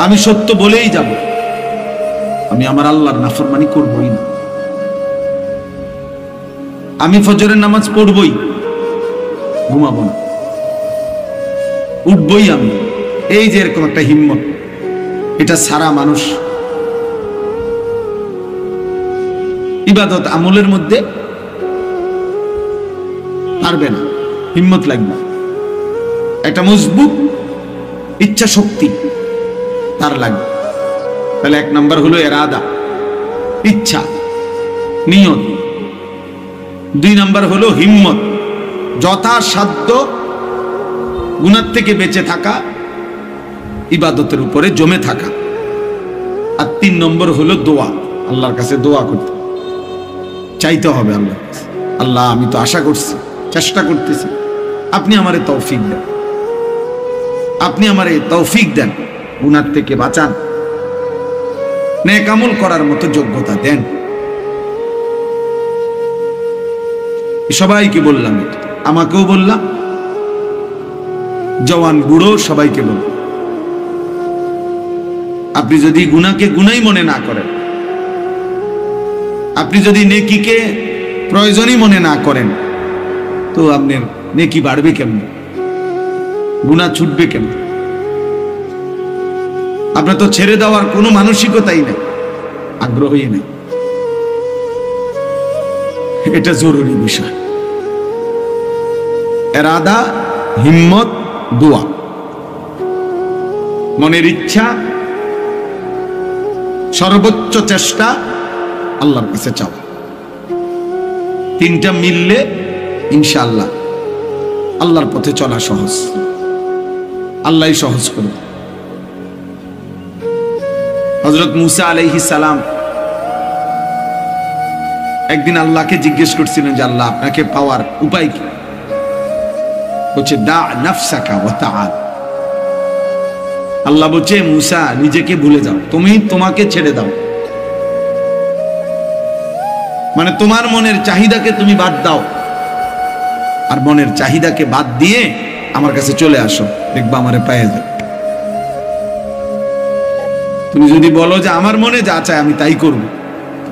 আমি সত্য বলেই যাব, আমি আমার আল্লাহর নাফরমানি করবই না, আমি ফজরের নামাজ পড়বই, ঘুমাবো না, উঠবই আমি। এই যে এরকম একটা হিম্মত, এটা সারা মানুষ ইবাদত আমলের মধ্যে পারবে না, হিম্মত লাগবে, একটা মজবুত ইচ্ছা শক্তি তার লাগবে। তাহলে এক নাম্বার হলো ইরাদা, ইচ্ছা, নিয়ত। দুই নাম্বার হলো হিম্মত, যথাসাধ্য গুনাহ থেকে বেঁচে থাকা, ইবাদতের উপরে জমে থাকা। আর তিন নম্বর হলো দোয়া, আল্লাহর কাছে দোয়া করতে, চাইতে হবে আল্লাহর কাছে, আল্লাহ আমি তো আশা করছি, চেষ্টা করতেছি, আপনি আমারে তৌফিক দেন, আপনি আমারে তৌফিক দেন, গুনাহ থেকে বাঁচান, নেক আমল করার মতো যোগ্যতা দেন। সবাইকে বললাম, আমাকেও বললাম, জওয়ান বুড়ো সবাইকে বললাম, আপনি যদি গুনাহকে গুনাহই মনে না করেন, আপনি যদি নেকিকে প্রয়োজনই মনে না করেন, তো আপনার নেকি বাড়বে কেমনে? গুনাহ ছুটবে কেন? আপনার তো ছেড়ে দেওয়ার কোনো মানসিকতাই নেই, আগ্রহই নেই। এটা জরুরি বিষয়। এরাদা, হিম্মত, দোয়া, মনের ইচ্ছা, সর্বোচ্চ চেষ্টা, আল্লাহর কাছে চাওয়া, তিনটা মিললে ইনশাআল্লাহ আল্লাহর পথে চলা সহজ। আল্লাহই সহজ করবে। হযরত মুসা আলাইহিস সালাম একদিন আল্লাহকে জিজ্ঞেস করছিলেন যে আল্লাহ, আপনাকে পাওয়ার উপায় কি? বলছে দা নাফসাকা ওয়া তাআল। আল্লাহ বলছে মুসা, নিজেকে ভুলে যাও, তুমি তোমাকে ছেড়ে দাও, মানে তোমার মনের চাহিদাকে তুমি বাদ দাও, আর মনের চাহিদাকে বাদ দিয়ে আমার কাছে চলে আসো, দেখবা আমারে পেয়ে যাবে। তুমি যদি বলো যে আমার মনে যা চায় আমি তাই করব,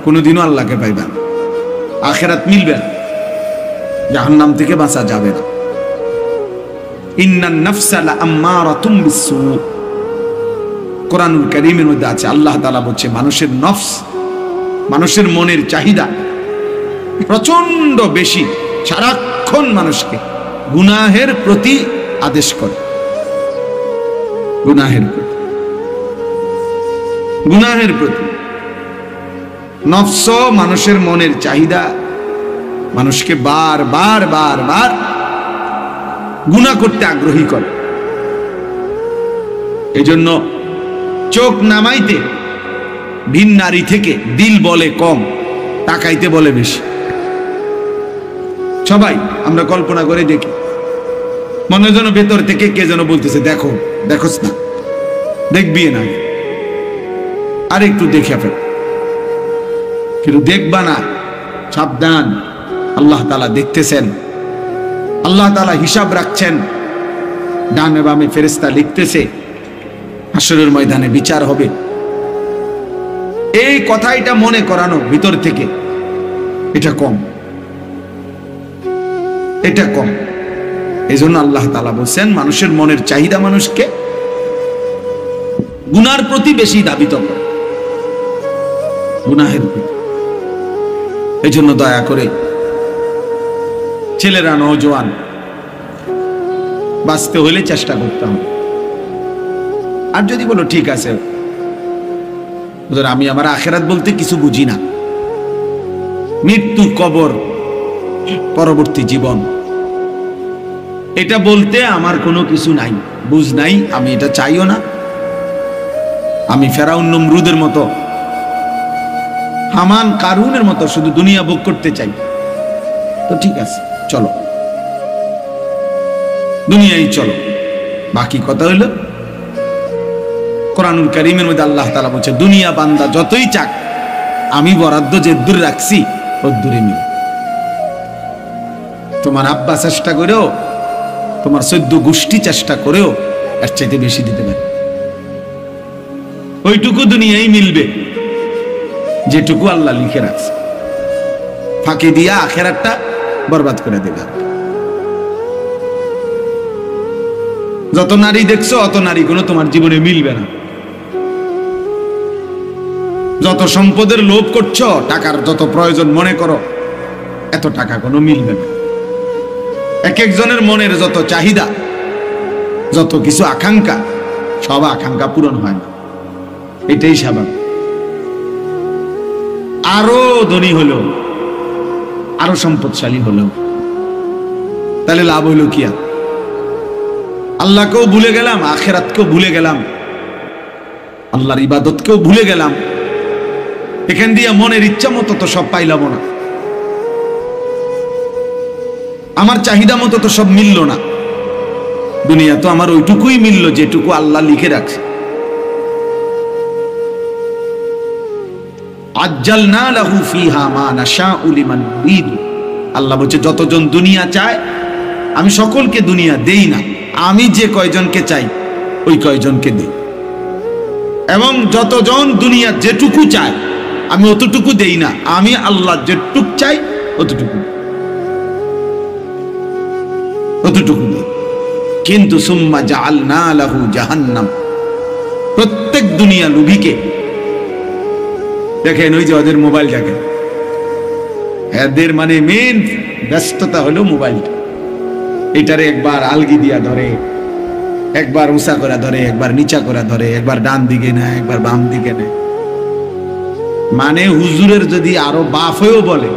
কোনোদিনও আল্লাহকে পাইবে না, আখিরাত মিলবে না, জাহান্নাম থেকে বাঁচা যাবে না। ইন্নান নাফসা লাআম্মারাতুম বিসসু, কোরআনুল কারীমের মধ্যে আছে। আল্লাহ তাআলা বলছে মানুষের নফস, মানুষের মনের চাহিদা প্রচন্ড বেশি, সারাক্ষণ মানুষকে গুনাহের প্রতি আদেশ করে, গুনাহের প্রতি, গুনাহের প্রতি। নফস মানুষের মনের চাহিদা মানুষকে বার বার বার বার গুনাহ করতে আগ্রহী করে। এজন্য চোখ নামাইতে ভিন নারী থেকে দিল বলে কম, তাকাইতে বলে বেশি। সবাই আমরা কল্পনা করে দেখি, মনে যেন ভেতর থেকে কে যেন বলতেছে দেখো, দেখোস না, দেখবি না, আর একটু দেখে ফেল, কিন্তু দেখবা না, সাবধান, আল্লাহ তাআলা দেখতেছেন, আল্লাহ তাআলা হিসাব রাখছেন, ডানে বামে ফেরেশতা লিখতেছে, হাসরের ময়দানে বিচার হবে। এই কথাটা মনে করানো ভিতর থেকে, এটা কম, এটা কম। এই জন্য আল্লাহ তাআলা বলছেন মানুষের মনের চাহিদা মানুষকে গুনার প্রতি বেশি ধাবিত করে, গুনাহের প্রতি। এই জন্য দয়া করে ছেলেরা, নওজোয়ান, বাঁচতে হলে চেষ্টা করতে হবে। আর যদি বলো ঠিক আছে আমি আমার আখিরাত বলতে কিছু বুঝি না, মৃত্যু, কবর, পরবর্তী জীবন, এটা বলতে আমার কোনো কিছু নাই, বুঝ নাই, আমি এটা চাইও না, আমি ফেরাউন নমরুদের মতো, হামান কারুনের মতো শুধু দুনিয়া ভোগ করতে চাই, তো ঠিক আছে, চলো দুনিয়ায় চলো। বাকি কথা হইলো কোরআনুল কারীমের মধ্যে আল্লাহ তাআলা বলছে দুনিয়া বান্দা যতই চাক, আমি বরাদ্দ যে দূরে রাখছি ও দূরে নিয়ে। তোমার আব্বা চেষ্টা করেও, তোমার 14 গোষ্ঠী চেষ্টা করেও এর চাইতে বেশি দিতে পারে। ওইটুকু দুনিয়ায় মিলবে যেটুকু আল্লাহ লিখে রাখছে, ফাঁকি দিয়া আখিরাতটা বরবাদ করে দেবে। যত নারী দেখছো অত নারী কোনো তোমার জীবনে মিলবে না। যত সম্পদের লোভ করছো, টাকার যত প্রয়োজন মনে করো, এত টাকা কোনো মিলবে না। এক একজনের মনের যত চাহিদা, যত কিছু আকাঙ্ক্ষা, সব আকাঙ্ক্ষা পূরণ হয় না, এটাই স্বাভাবিক। আরো ধনী হলো, আরো সম্পদশালী হলো, তাহলে লাভ হইল কি? আর আল্লাহকেও ভুলে গেলাম, আখিরাতকেও ভুলে গেলাম, আল্লাহর ইবাদতকেও ভুলে গেলাম। এখান দিয়ে মনের ইচ্ছা মতো তো সব পাইলাম না, আমার চাহিদা মতো তো সব মিলল না। দুনিয়া তো আমার ওইটুকুই মিলল যেটুকু আল্লাহ লিখে রাখছে। আজ্জালনা লাহু ফিহা মা নাশাউ লিমান নুরিদ। আল্লাহ বলছে যতজন দুনিয়া চায় আমি সকলকে দুনিয়া দেই না, আমি যে কয়জনকে চাই ওই কয়জনকে দেই। এবং যতজন দুনিয়া যেটুকু চায় আমি অতটুকু দেই না, আমি আল্লাহ যেটুকু চাই অতটুকু দেই। কিন্তু সুম্মা জাআলনা লাহু জাহান্নাম, প্রত্যেক দুনিয়া লোভীকে দেখেন, ওই যে ওদের মোবাইল দেখেন, এদের মানে মেন ব্যস্ততা হলো মোবাইলটা। এটারে একবার আলগি দিয়া ধরে, একবার উঁচা করে ধরে, একবার নিচা করে ধরে, একবার ডান দিকে নেয়, একবার বাম দিকে নেয়। মানে হুজুরের যদি আরো বাপ হয়েও বলে,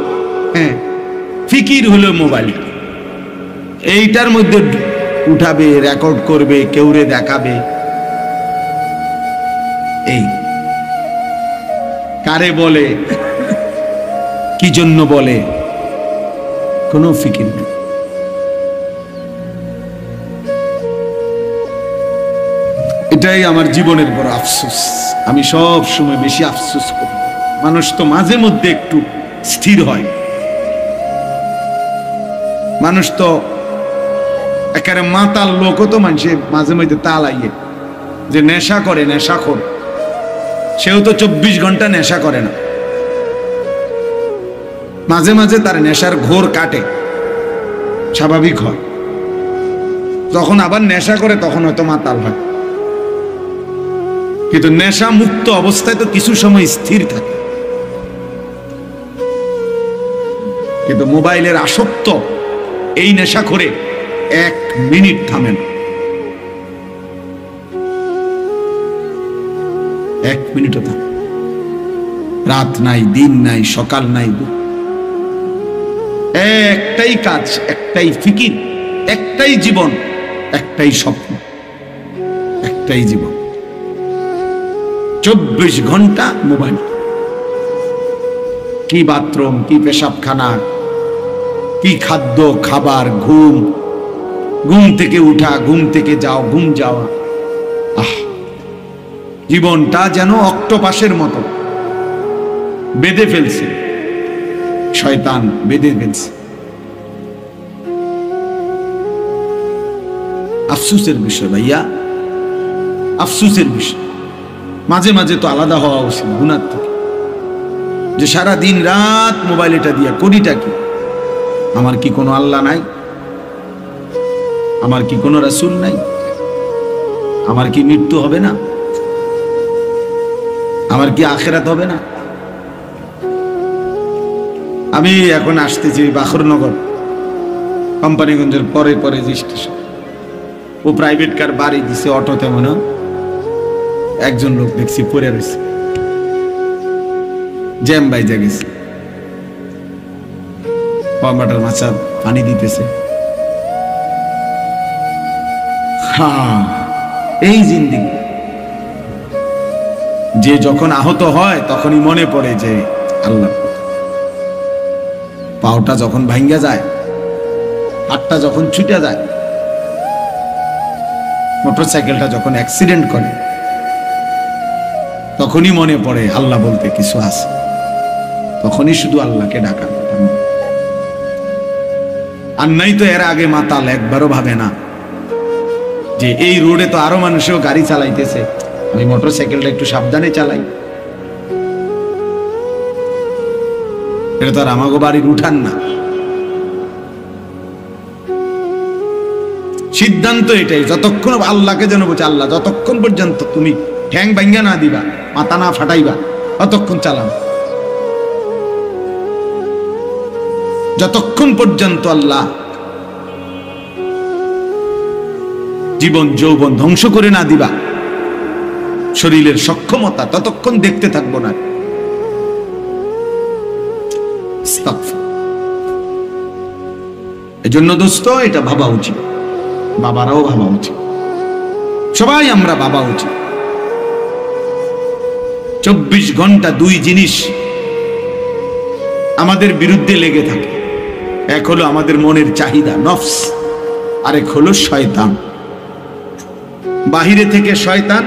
হ্যাঁ ফিকির হলো মোবাইল, এইটার মধ্যে উঠাবে, রেকর্ড করবে, কেউরে দেখাবে। এই কারে বলে, কি জন্য বলে, কোনো ফিকির নেই। এটাই আমার জীবনের বড় আফসোস। আমি সব সময় বেশি আফসোস করি, মানুষ তো মাঝে মধ্যে একটু স্থির হয়, মানুষ তো একেবারে মাতাল লোকও তো মানুষের মাঝে মধ্যে তালাইয়ে যে নেশা করে, নেশাখোর, সেও তো 24 ঘন্টা নেশা করে না, মাঝে মাঝে তার নেশার ঘোর কাটে, স্বাভাবিক হয়। যখন আবার নেশা করে তখন হয়তো মাতাল হয়, কিন্তু নেশা মুক্ত অবস্থায় তো কিছু সময় স্থির থাকে। কিন্তু মোবাইলের আসক্ত এই নেশা করে 1 মিনিট থামেন, 1 মিনিটও থামেন। রাত নাই, দিন নাই, সকাল নাই, একটাই কাজ, একটাই ফিকির, একটাই জীবন, একটাই স্বপ্ন, একটাই জীবন। 24 ঘন্টা মোবাইল। কি বাথরুম, কি পেশাবখানা, কি খাদ্য খাবার, ঘুম, ঘুম থেকে উঠা, ঘুম থেকে যাও, ঘুম যাওয়া। জীবনটা যেন অক্টোপাসের মতো বেঁধে ফেলছে, শয়তান বেঁধে ফেলছে। আফসোসের বিষয় ভাইয়া, আফসোসের বিষয়। মাঝে মাঝে তো আলাদা হওয়া উচিত গুনার থেকে, যে সারা দিন রাত মোবাইল এটা দিয়া করিটা কি? আমার কি কোনো আল্লাহ নাই? আমার কি কোনো রাসূল নাই? আমার কি মৃত্যু হবে না? আমার কি আখিরাত হবে না? আমি এখন আসতেছি বাখরনগর, কোম্পানিগঞ্জের পরে পরে যে স্টেশন, ও প্রাইভেট কার বাড়ি দিছে, অটোতে মনে একজন লোক দেখছি পড়ে রয়েছে, জ্যাম বাইজা গেছে, টমাটার মাছা পানি দিতেছে। এই জিন্দেগি। যে যখন আহত হয় তখনই মনে পড়ে যে আল্লাহ, পাওটা যখন ভাঙ্গা যায়, হাতটা যখন ছুটে যায়, মোটরসাইকেলটা যখন অ্যাক্সিডেন্ট করে, তখনই মনে পড়ে আল্লাহ বলতে কিছু আছে। তখনই শুধু আল্লাহকে ডাকা, আর নাই তো এর আগে মাতাল একবারও ভাবে না যে এই রোডে তো আরো মানুষও গাড়ি চালাইতেছে, আমি মোটরসাইকেলটা একটু সাবধানে চালাই। এটা তো আর আমাগো বাড়ির উঠান না। সিদ্ধান্ত এটাই, যতক্ষণ আল্লাহকে যেন বলছে, আল্লাহ যতক্ষণ পর্যন্ত তুমি ঠ্যাং ভাঙ্গা না দিবা, মাথা না ফাটাইবা, ততক্ষণ চালাও। যতক্ষণ পর্যন্ত আল্লাহ জীবন যৌবন ধ্বংস করে না দিবা, শরীরের সক্ষমতা, ততক্ষণ দেখতে থাকবো না। এজন্য দোস্ত, এটা ভাবা উচিত, বাবারাও ভাবা উচিত, সবাই আমরা ভাবা উচিত। 24 ঘন্টা 2 জিনিস আমাদের বিরুদ্ধে লেগে থাকে। এক হলো আমাদের মনের চাহিদা, নফস, আরেক হলো শয়তান। বাহিরে থেকে শয়তান,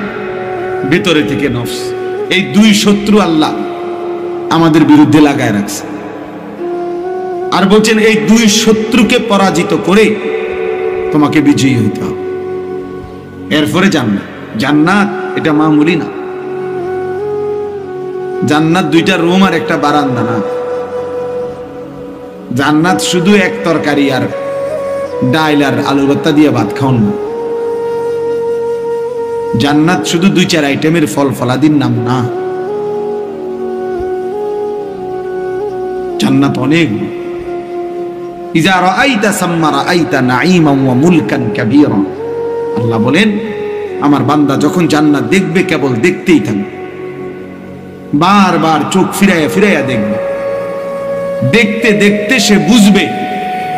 ভেতরে থেকে নফস। এই 2 শত্রু আল্লাহ আমাদের বিরুদ্ধে লাগায় রাখছে। আর বলছেন এই 2 শত্রুকে পরাজিত করে তোমাকে বিজয়ী হইতে হবে, এরপরে জান্নাত। জান্নাত এটা মামুলি না। জান্নাত 2টা রুম আর একটা বারান্দা না। জান্নাত শুধু এক তরকারি আর ডাইল আর আলু ভর্তা দিয়ে ভাত খাওয়ান না। জান্নাত শুধু 2-4 আইটেমের ফল ফলাদির নাম না, জান্নাত অনেক। ইজা রাআইতা সাম্মা রাআইতা নাঈমান ওয়া মুলকান কাবীরা। আল্লাহ বলেন আমার বান্দা যখন জান্নাত দেখবে কেবল দেখতেই থাকবে, বারবার চোখ ফিরাইয়া ফিরাইয়া দেখবে, দেখতে দেখতে সে বুঝবে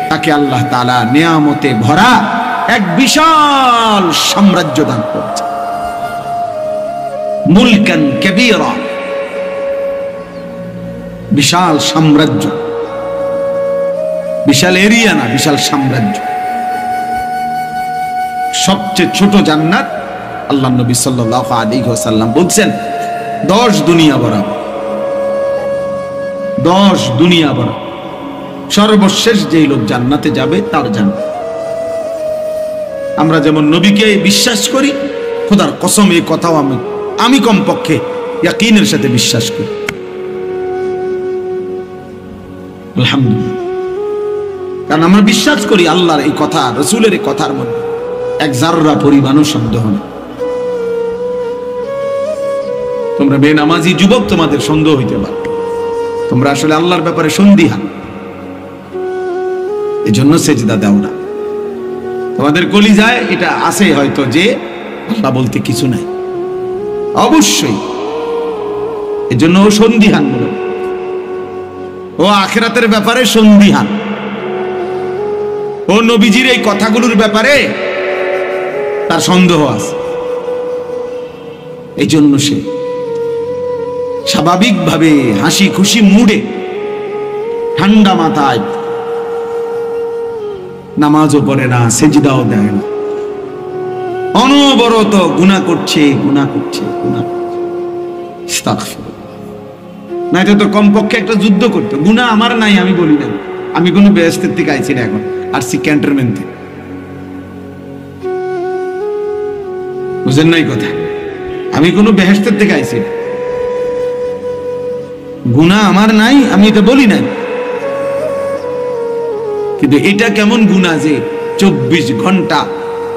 তাকে আল্লাহ তাআলা নিয়ামতে ভরা এক বিশাল সাম্রাজ্য দান করেছে। মুলকান কাবীরা, বিশাল সাম্রাজ্য, বিশাল এরিয়া না, বিশাল সাম্রাজ্য। সবচেয়ে ছোট জান্নাত আল্লাহ নবী সাল্লাল্লাহু আলাইহি ওয়াসাল্লাম বলছেন 10 দুনিয়া বরাবর, 10 দুনিয়া বরাবর। সর্বশেষ যেই লোক জান্নাতে যাবে তার জান্নাত। আমরা যেমন নবীকে বিশ্বাস করি, খোদার কসম এই কথাও আমি কমপক্ষে ইয়াকিনের সাথে বিশ্বাস করি। আলহামদুলিল্লাহ, কারণ আমরা বিশ্বাস করি আল্লাহর এই কথা, রাসূলের এই কথার মধ্যে এক জাররা পরিমাণও সন্দেহ নেই। তোমরা বেনামাজি যুবক, তোমাদের সন্দেহ হইতে পারে, তোমরা আসলে আল্লাহর ব্যাপারে সন্দিহান, এজন্য সেজদা দাও না। তোমাদের কলিজায় এটা আছে হয়তো যে আল্লাহ বলতে কিছু নাই, অবশ্যই এজন্য ও সন্দিহান, বলে ও আখিরাতের ব্যাপারে সন্দিহান, ও নবীজির এই কথাগুলোর ব্যাপারে তার সন্দেহ আছে। এই জন্য সে স্বাভাবিকভাবে হাসি খুশি মুডে ঠান্ডা মাথায় নামাজও পড়ে না, সেজদাও দেয় না, অনবরত গুনাহ করছে, গুনাহ করছে, গুনাহ করছে। আস্তাগফিরুল্লাহ। না এটা তো কমপক্ষে একটা যুদ্ধ করতো। গুনাহ আমার নাই আমি বলি না, আমি কোনো বেহেশতের থেকে আইছি না, এখন আসছি ক্যান্টনমেন্ট থেকে। বুঝেন নাই কথা? আমি কোনো বেহেশতের থেকে আইছি না, গুনাহ আমার নাই আমি এটা বলি না। কিন্তু এটা কেমন গুনাহ যে 24 ঘন্টা,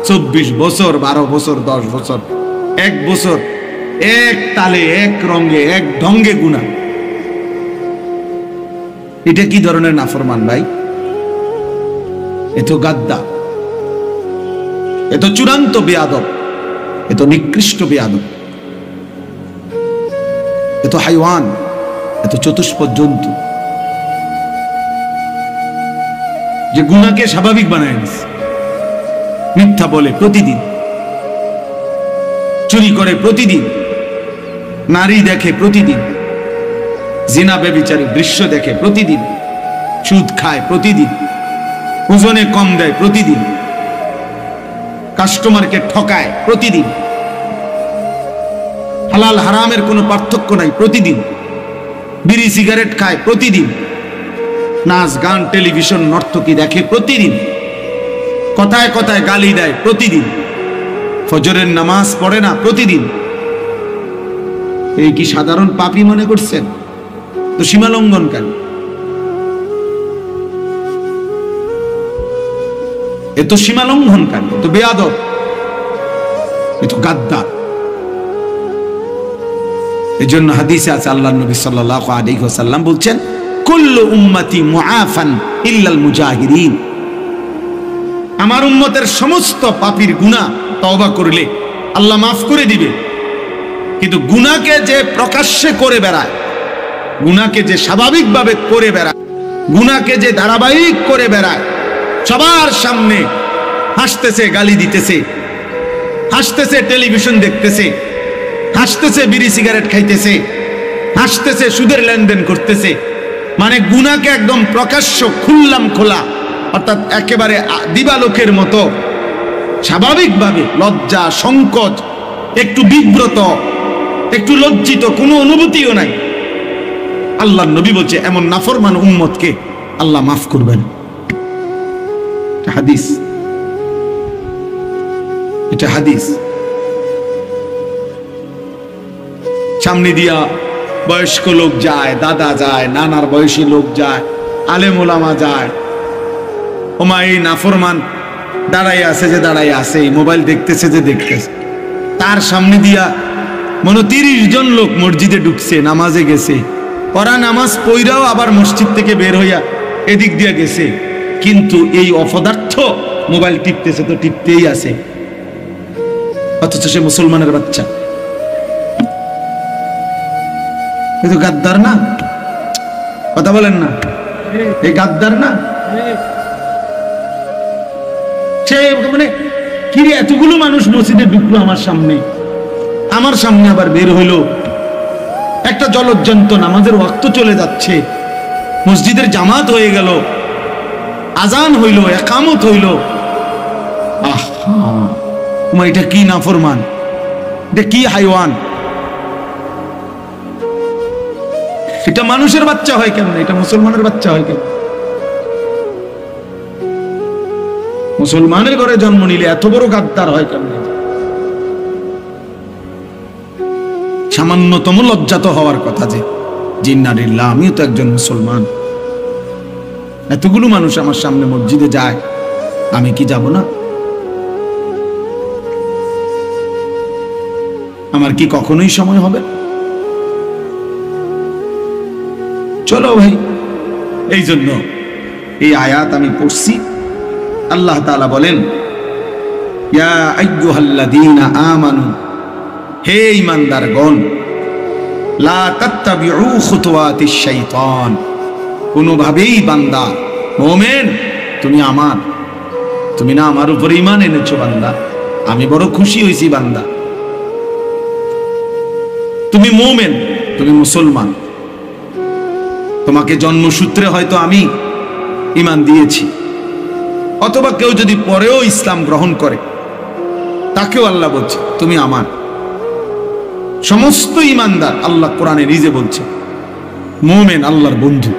24 বছর, 12 বছর, 10 বছর, 1 বছর এক তালে, এক রঙে, এক ঢঙ্গে গুনাহ। এটা কি ধরনের নাফরমান ভাই? এত গাদ্দা, এত চূড়ান্ত বেয়াদব, এত নিকৃষ্ট বেয়াদব, এত হাইওয়ান, এত চতুষ্পদ জন্তু যে গুনাহকে স্বাভাবিক বানায় দিচ্ছে। মিথ্যা বলে প্রতিদিন, চুরি করে প্রতিদিন, নারী দেখে প্রতিদিন, জিনা ব্যভিচারের দৃশ্য দেখে প্রতিদিন, সুদ খায় প্রতিদিন, ওজনে কম দেয় প্রতিদিন, কাস্টমারকে ঠকায় প্রতিদিন, হালাল হারামের কোনো পার্থক্য নাই প্রতিদিন, বিড়ি সিগারেট খায় প্রতিদিন, নাচ গান টেলিভিশন নর্তকী দেখে প্রতিদিন, কথায় কথায় গালি দেয় প্রতিদিন, ফজরের নামাজ পড়ে না প্রতিদিন। এই কি সাধারণ পাপী মনে করছেন? তো সীমা লঙ্ঘনকারী, এত সীমা লঙ্ঘনকারী, এত বেয়াদব, এত গাদ্দার। এই জন্য হাদিসে আছে আল্লাহ নবী সাল্লাল্লাহু আলাইহি ওয়াসাল্লাম বলছেন, কুল্লু উম্মতি মুআফান ইল্লাল মুজাহিরিন। আমার উম্মতের সমস্ত পাপীর গুনাহ তওবা করলে আল্লাহ মাফ করে দিবে, কিন্তু গুনাহকে যে প্রকাশ্যে করে বেড়ায়, গুনাহকে যে স্বাভাবিকভাবে করে বেড়ায়, গুনাহকে যে ধারাবাহিক করে বেড়ায়, সবার সামনে হাসতেছে, গালি দিতেছে, হাসতেছে, টেলিভিশন দেখতেছে, হাসতেছে, বিড়ি সিগারেট খাইতেছে, হাসতেছে, সুদের লেনদেন করতেছে, মানে গুনাহকে একদম প্রকাশ্য খুললাম খোলা, অর্থাৎ একেবারে দিবালোকের মতো স্বাভাবিকভাবে লজ্জা, সংকোচ, একটু বিব্রত, একটু লজ্জিত, কোনো অনুভূতিও নাই। আল্লাহর নবী বলছে এমন নাফরমান উম্মতকে আল্লাহ মাফ করবেন। হাদিস, এটা হাদিস। সামনে দিয়া বয়স্ক লোক যায়, দাদা যায়, নানার বয়সী লোক যায়, আলেম ওলামা যায়, ওমা এই নাফরমান দাঁড়াই আছে যে দাঁড়াই আছে, মোবাইল দেখতেছে যে দেখতেছে, তার সামনে দিয়া মনে 30 জন লোক মসজিদে ঢুকছে, নামাজে গেছে, ওরা নামাজ পড়াও আবার মসজিদ থেকে বের হইয়া এদিক দিয়া গেছে, কিন্তু এই অপদার্থ মোবাইল টিপতেছে তো টিপতেই আছে, অথচ সে মুসলমানের বাচ্চা। কিন্তু গাদ্দার না? কথা বলেন না, এই গাদ্দার না? সে মানে কি রে, এতগুলো মানুষ মসজিদে ঢুকলো আমার সামনে আবার বের হইলো, একটা জলজ্জন্ত নামাজের ওয়াক্ত চলে যাচ্ছে, মসজিদের জামাত হয়ে গেল, আজান হইল, একামত হইল, আহা এটা কি নাফরমান, এটা কি হাইওয়ান, এটা মানুষের বাচ্চা হয় কেমন, এটা মুসলমানের বাচ্চা হয় কেমন? মুসলমানের ঘরে জন্ম নিলে এত বড় গাদ্দার হয় কেমন? সামান্যতম লজ্জা তো হওয়ার কথা যে জিন্নারিল্লাহ, আমিও তো একজন মুসলমান, এতগুলো মানুষ আমার সামনে মসজিদে যায়, আমি কি যাব না? আমার কি কখনোই সময় হবে? চলো ভাই, এই জন্য এই আয়াত আমি পড়ছি। আল্লাহ তাআলা বলেন, ইয়া আইয়ুহাল্লাযীনা আমানু, হে ঈমানদারগণ, লা তাত্তাবিউ খুতুওয়াতিশ শাইতান, কোনোভাবেই বান্দা মুমিন, তুমি আমার, তুমি না আমার উপর ঈমান এনেছো বান্দা, আমি বড় খুশি হইছি বান্দা, তুমি মুমিন, তুমি মুসলমান, তোমাকে জন্মসূত্রে হয়তো আমি ঈমান দিয়েছি, অথবা কেউ যদি পরেও ইসলাম গ্রহণ করে তাকেও আল্লাহ বলছে তুমি আমার। সমস্ত ঈমানদার, আল্লাহ কোরআনে নিজে বলছে, মুমিন আল্লাহর বন্ধু।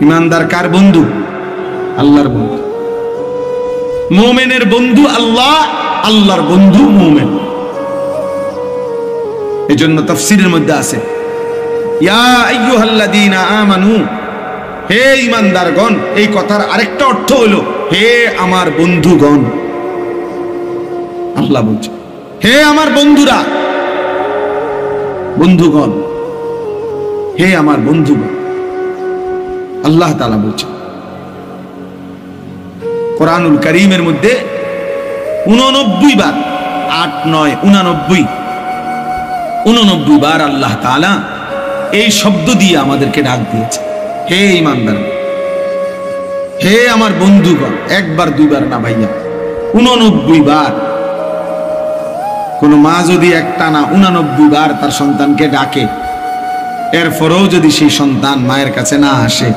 ঈমানদার কার বন্ধু? আল্লাহর বন্ধু। মুমিনের বন্ধু আল্লাহ, আল্লাহর বন্ধু মুমিন। এজন্য তাফসীরের মধ্যে আছে, ইয়া আইয়ুহাল্লাযীনা আমানু, হে ঈমানদারগণ, এই কথার আরেকটা অর্থ হলো হে আমার বন্ধুগণ। আল্লাহ বলছে হে আমার বন্ধুরা, বন্ধুগণ, হে আমার বন্ধুগণ, আল্লাহ তাআলা বলছে কোরআনুল কারীমের মধ্যে 89 বার, 8, 9, 89 বার আল্লাহ তাআলা এই শব্দ দিয়ে আমাদেরকে ডাক দিয়েছে, হে ঈমানদার, হে আমার বন্ধুগণ। একবার দুইবার না ভাইয়া, 89 বার। কোন মা যদি একটানা 89 বার তার সন্তানকে ডাকে, এরপরেও যদি সেই সন্তান মায়ের কাছে না আসে,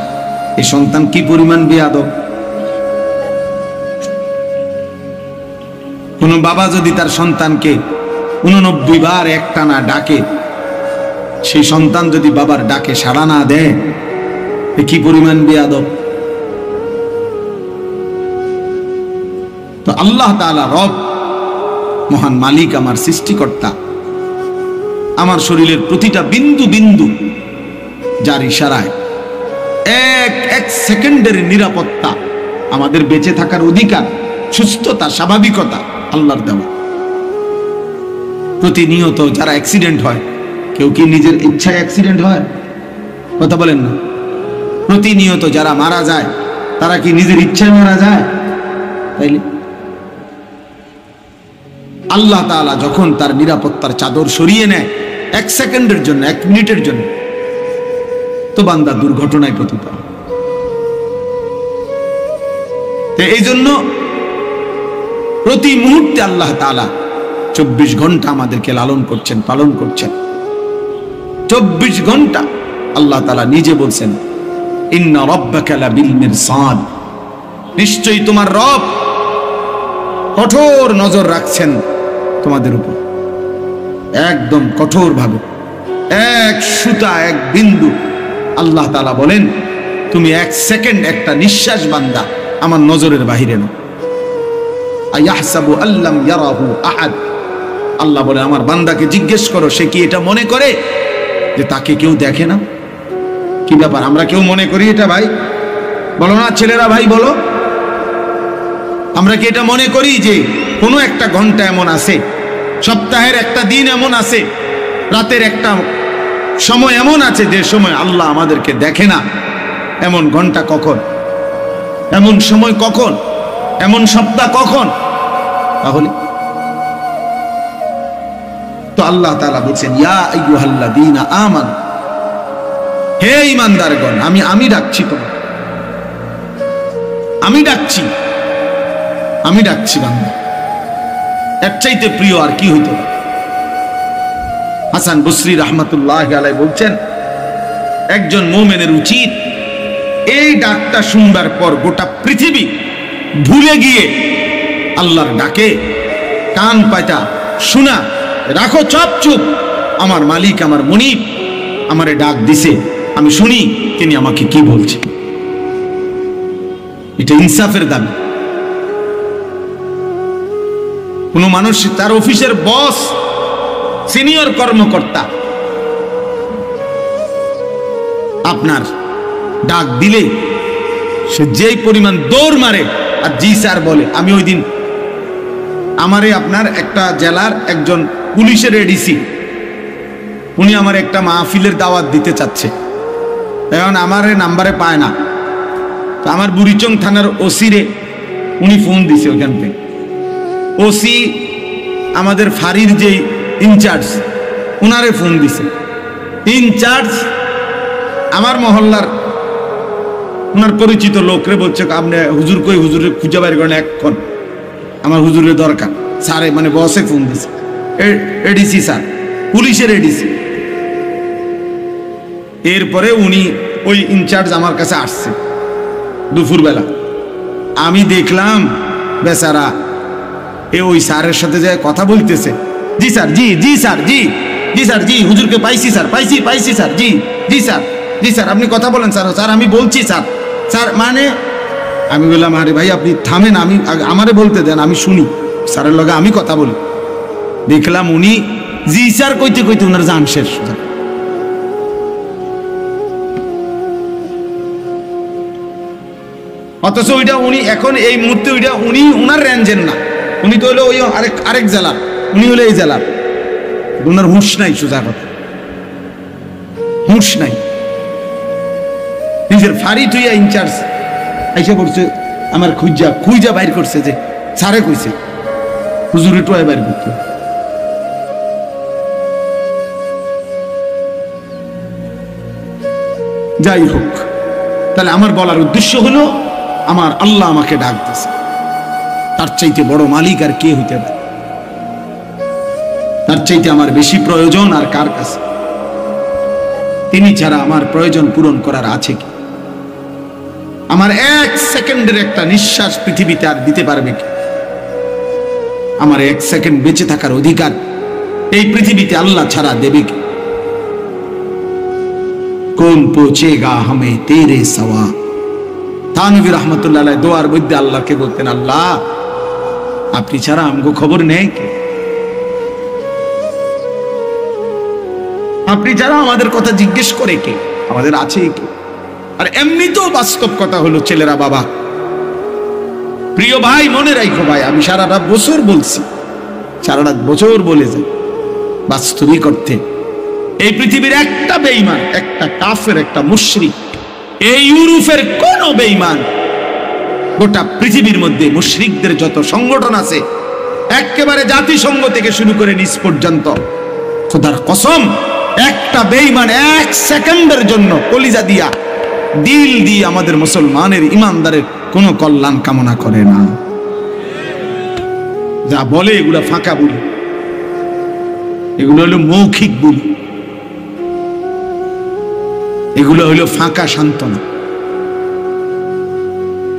এই সন্তান কি পরিমাণ বেয়াদব। কোন বাবা যদি তার সন্তানকে 89 বার একটানা ডাকে, সেই সন্তান যদি বাবার ডাকে সাড়া না দেয়, কি পরিমাণ বেয়াদব। তো আল্লাহ তাআলা রব, মহান মালিক, আমার সৃষ্টিকর্তা, আমার শরীরের প্রতিটা বিন্দু বিন্দু যার ইশারায় এক সেকেন্ডের নিরাপত্তা, আমাদের বেঁচে থাকার অধিকার, সুস্থতা, স্বাভাবিকতা আল্লাহর দেওয়া। প্রতিনিয়ত যারা অ্যাক্সিডেন্ট হয়, কেউ কি নিজের ইচ্ছায় অ্যাক্সিডেন্ট হয়? কথা বলেন না। প্রতিনিয়ত যারা মারা যায়, তারা কি নিজের ইচ্ছায় মারা যায়? তাইলে আল্লাহ তাআলা যখন তার নিরাপত্তার চাদর সরিয়ে নেয় 1 সেকেন্ডের জন্য, 1 মিনিটের জন্য, তো বান্দা দুর্ঘটনায় পতিত হয়। এই জন্য প্রতি মুহূর্তে আল্লাহ তাআলা 24 ঘন্টা আমাদেরকে লালন করছেন, পালন করছেন। 24 ঘন্টা আল্লাহ তাআলা নিজে বলছেন, ইন্না রাব্বাকা লাবিল মিরসাদ, নিশ্চয়ই তোমার রব কঠোর নজর রাখছেন তোমাদের উপর, একদম কঠোর ভাবে, এক সুতা, এক বিন্দু। আল্লাহ তাআলা বলেন, তুমি 1 সেকেন্ড, একটা নিঃশ্বাস বান্দা আমার নজরের বাহিরে না। আয়াহসাবু আল্লাম ইয়ারাহু আহাদ, আল্লাহ বলে আমার বান্দাকে জিজ্ঞেস করো, সে কি এটা মনে করে যে তাকে কেউ দেখে না? কি ব্যাপার, আমরা কেউ মনে করি এটা? ভাই বলো না, ছেলেরা ভাই বলো, আমরা কি এটা মনে করি যে কোনো একটা ঘন্টা এমন আছে সপ্তাহের একটা দিন এমন আছে, রাতের একটা সময় এমন আছে যে সময় আল্লাহ আমাদেরকে দেখে না। এমন ঘন্টা কখন, এমন সময় কখন, এমন সপ্তাহ কখন? তাহলে তো আল্লাহ তাআলা বলছেন, ইয়া আইয়ুহাল্লাযীনা আমানু, হে ঈমানদারগণ, আমি ডাকছি তোমাকে, আমি ডাকছি বান্দা। এর চাইতে প্রিয় আর কি হইতে পারে? হাসান বসরি রাহমাতুল্লাহি আলাইহি বলছেন, একজন মুমিনের উচিত এই ডাকটা শুনবার পর গোটা পৃথিবী ভুলে গিয়ে আল্লাহর ডাকে কান পাতা শোনা, রাখো চুপ, আমার মালিক, আমার মুনিব আমারে ডাক দিছে, আমি শুনি তিনি আমাকে কি বলছে। এটা ইনসাফের দাবি। কোন মানুষ তার অফিসের বস, সিনিয়র কর্মকর্তা আপনার ডাক দিলে সে যেই পরিমাণ দৌড় মারে আর জি স্যার বলে। আমি ওই দিন আমারে আপনার একটা জেলার একজন পুলিশের এডিসি, উনি আমার একটা মাহফিলের দাওয়াত দিতে চাচ্ছে, এখন আমার নাম্বারে পায় না। তো আমার বুড়িচং থানার ওসি রে উনি ফোন দিছে, ওইখান থেকে ওসি আমাদের ফাঁড়ির যে ইনচার্জ উনারে ফোন দিছে। ইনচার্জ আমার মহল্লার উনার পরিচিত লোকরে বলছে, আপনি হুজুর কই, হুজুরে খুঁজে বাইর করেন এখন, আমার হুজুরের দরকার। স্যারে মানে বসে ফোন দিছে, এডিসি স্যার, পুলিশের এডিসি। এরপরে উনি ওই ইনচার্জ আমার কাছে আসছে দুপুরবেলা। আমি দেখলাম বেচারা ওই স্যারের সাথে যে কথা বলতেছে, জি স্যার, জি স্যার, জি স্যার, জি হুজুরকে পাইছি স্যার, পাইছি স্যার, জি স্যার, আপনি কথা বলেন স্যার, আমি বলছি স্যার মানে। আমি বললাম, আরে ভাই আপনি থামেন, আমি আমারে বলতে দেন, আমি শুনি, স্যারের লগে আমি কথা বলি। দেখলাম উনি জি স্যার কইতে কইতে ওনার জান শেষ। অথচ ওইটা উনি এখন এই মুহূর্তে ওইটা উনি ওনার রেঞ্জের না, উনি তো হলো ওই আরেক জেলার, উনি হলো এই জেলার। ওনার হুঁশ নাই, সোজা কথা হুঁশ নাই। নিজের ফাঁড়ি তুইয়া ইনচার্জ আইসা পড়ছে, আমার খুঁজা বাইর করছে যে স্যারে কইছে হুজুরে টোয়া বাইর করতে। যাই হোক, তাহলে আমার বলার উদ্দেশ্য হলো, আমার আল্লাহ আমাকে ডাক দিয়েছে, তার চাইতে বড় মালিক আর কে হইতে পারে? তার চাইতে আমার বেশি প্রয়োজন আর কার কাছে? তিনি ছাড়া আমার প্রয়োজন পূরণ করার আছে কি? আমার এক সেকেন্ডের একটা নিঃশ্বাস পৃথিবীতে আর দিতে পারবে কি? আমার এক সেকেন্ড বেঁচে থাকার অধিকার এই পৃথিবীতে আল্লাহ ছাড়া দেবে কি? কোন পৌঁছেগা হামে তেরে সওয়া। থানভী রহমতুল্লাহ আলাইহি দোয়ার মধ্যে আল্লাহকে বলতেন, আল্লাহ আপনি ছাড়া আমগো খবর নেই কে? আপনি ছাড়া আমাদের কথা জিজ্ঞেস করে কে? আমাদের আছে কে? আর এমনিতেও বাস্তব কথা হলো ছেলেরা, বাবা প্রিয় ভাই, মনে রাখো ভাই, আমি সারাটা বছর বলছি, সারাটা বছর বলে যাই, বাস্তবিক অর্থে এই পৃথিবীর একটা বেঈমান, একটা কাফের, একটা মুশরিক, এই ইউরোপের কোন বেঈমান, গোটা পৃথিবীর মধ্যে মুশরিকদের যত সংগঠন আছে, একেবারে জাতিসংঘ থেকে শুরু করে নিচ পর্যন্ত, খোদার কসম একটা বেঈমান এক সেকেন্ডের জন্য কলিজা দিয়া, দিল দিয়ে আমাদের মুসলমানের ইমানদারের কোনো কল্যাণ কামনা করে না। যা বলে এগুলা ফাঁকা বলি, এগুলো হলো মৌখিক বলি, এগুলো হলো ফাঁকা সান্ত্বনা।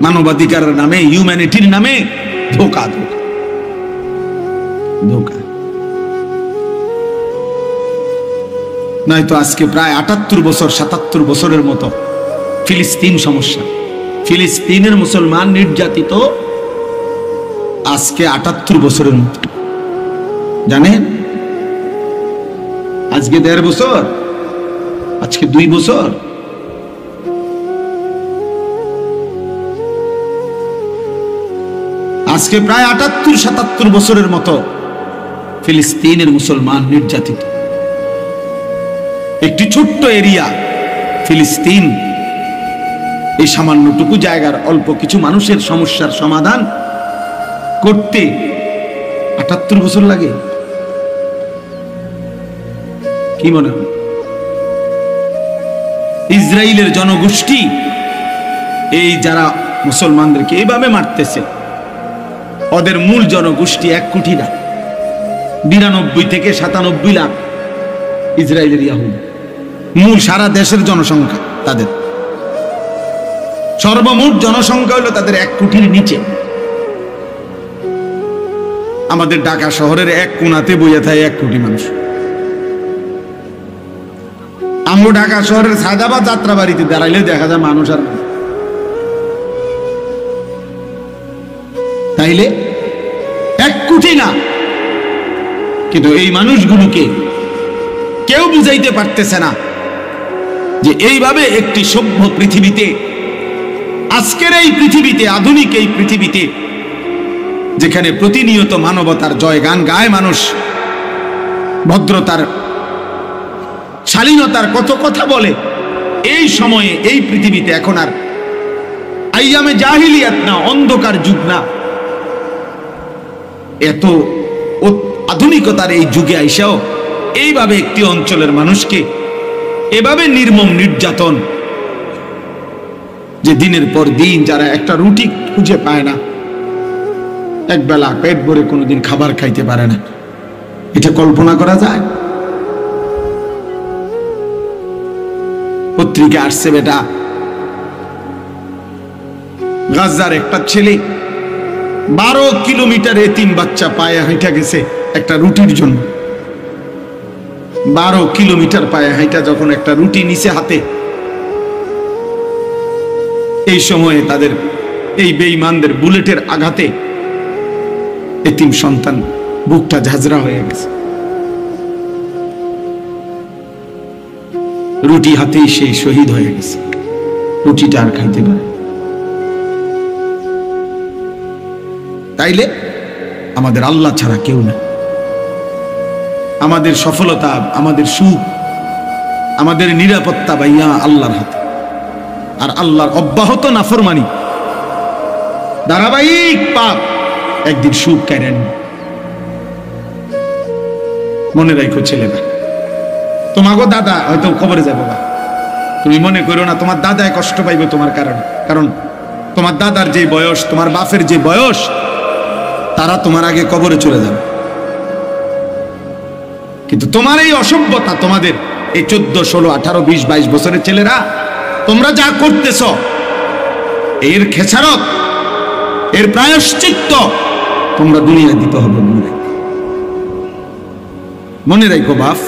মানবাধিকারের নামে, হিউম্যানিটির নামে ধোঁকা ধোঁকা ধোঁকা। নয়তো আজকে প্রায় ৭৮ বছর ৭৭ বছরের মতো ফিলিস্তিন সমস্যা, ফিলিস্তিনের মুসলমান নির্যাতিত আজকে ৭৮ বছরের মতো, জানেন? আজকে ১.৫ বছর, আজকে ২ বছর। আজকে প্রায় ৭৮-৭৭ বছরের মতো ফিলিস্তিনের মুসলমান নির্যাতিত। একটি ছোট্ট এরিয়া ফিলিস্তিন, এই সামান্যটুকু জায়গার অল্প কিছু মানুষের সমস্যার সমাধান করতে ৭৮ বছর লাগে। কি মনে হয়? ইসরায়েলের জনগোষ্ঠী এই যারা মুসলমানদেরকে এইভাবে মারতেছে, ওদের মূল জনগোষ্ঠী ১ কোটি না, ৯২ থেকে ৯৭ লাখ ইসরায়েলের ইয়াহুদি। মূল সারা দেশের জনসংখ্যা তাদের সর্বমোট জনসংখ্যা হলো তাদের ১ কোটির নিচে। আমাদের ঢাকা শহরের এক কোণাতে বইয়া থাকে ১ কোটি মানুষ। আমরা ঢাকা শহরের সায়দাবাদ যাত্রাবাড়িতে দাঁড়াইলে দেখা যায় মানুষ আর তাইলে ১ কোটি না। কিন্তু এই মানুষগুলোকে কেউ বুঝাইতে পারতেছে না যে এইভাবে একটি সভ্য পৃথিবীতে, আজকের এই পৃথিবীতে, আধুনিক এই পৃথিবীতে, যেখানে প্রতিনিয়ত মানবতার জয়গান গায় মানুষ, ভদ্রতার, শালীনতার কত কথা বলে, এই সময়ে এই পৃথিবীতে এখন আর আইয়ামে জাহিলিয়াত না, অন্ধকার যুগ না, এত আধুনিকতার এই যুগে আইসাও এইভাবে একটি অঞ্চলের মানুষকে এভাবে নির্মম নির্যাতন, যে দিনের পর দিন যারা একটা রুটি খুঁজে পায় না, একবেলা পেট ভরে কোনোদিন খাবার খাইতে পারে না, এটা কল্পনা করা যায়? পত্রিকা আসছে বেটা, গাজার একটা ছেলে 12 কিলোমিটার এতিম বাচ্চা পায়ে হাঁটা গেছে একটা রুটির জন্য। 12 কিলোমিটার পায়ে হাঁটা যখন একটা রুটি নিচে হাতে, এই সময়ে তাদের এই বেঈমানদের বুলেটের আঘাতে এতিম সন্তান বুকটা ঝাঁঝরা হয়ে গেছে। রুটি হাতেই সেই শহীদ হয়ে গেছে, রুটিটা আর খাইতে পারে। তাইলে আমাদের আল্লাহ ছাড়া কেউ না। আমাদের সফলতা, আমাদের সুখ, আমাদের নিরাপত্তা ভাইয়া আল্লাহর হাতে। আর আল্লাহর অব্যাহত নাফরমানি, ধারাবাহিক পাপ একদিন সুখ কেড়ে নেবে। মনে রাখো ছেলেরা, তোমাকে দাদা হয়তো খবরে যাবো বা, তুমি মনে করো না তোমার দাদায় কষ্ট পাইবে তোমার কারণে, কারণ তোমার দাদার যে বয়স, তোমার বাপের যে বয়স, তারা তোমার আগে কবরে চলে যাবে। কিন্তু তোমার এই অসভ্যতা, তোমাদের এই 14, 16, 18, 20, 22 বছরের ছেলেরা, তোমরা যা করতেছ, এর খেসারত, এর প্রায়শ্চিত্ত তোমরা দুনিয়া দিতে হবে। মনে রাখো বাপ,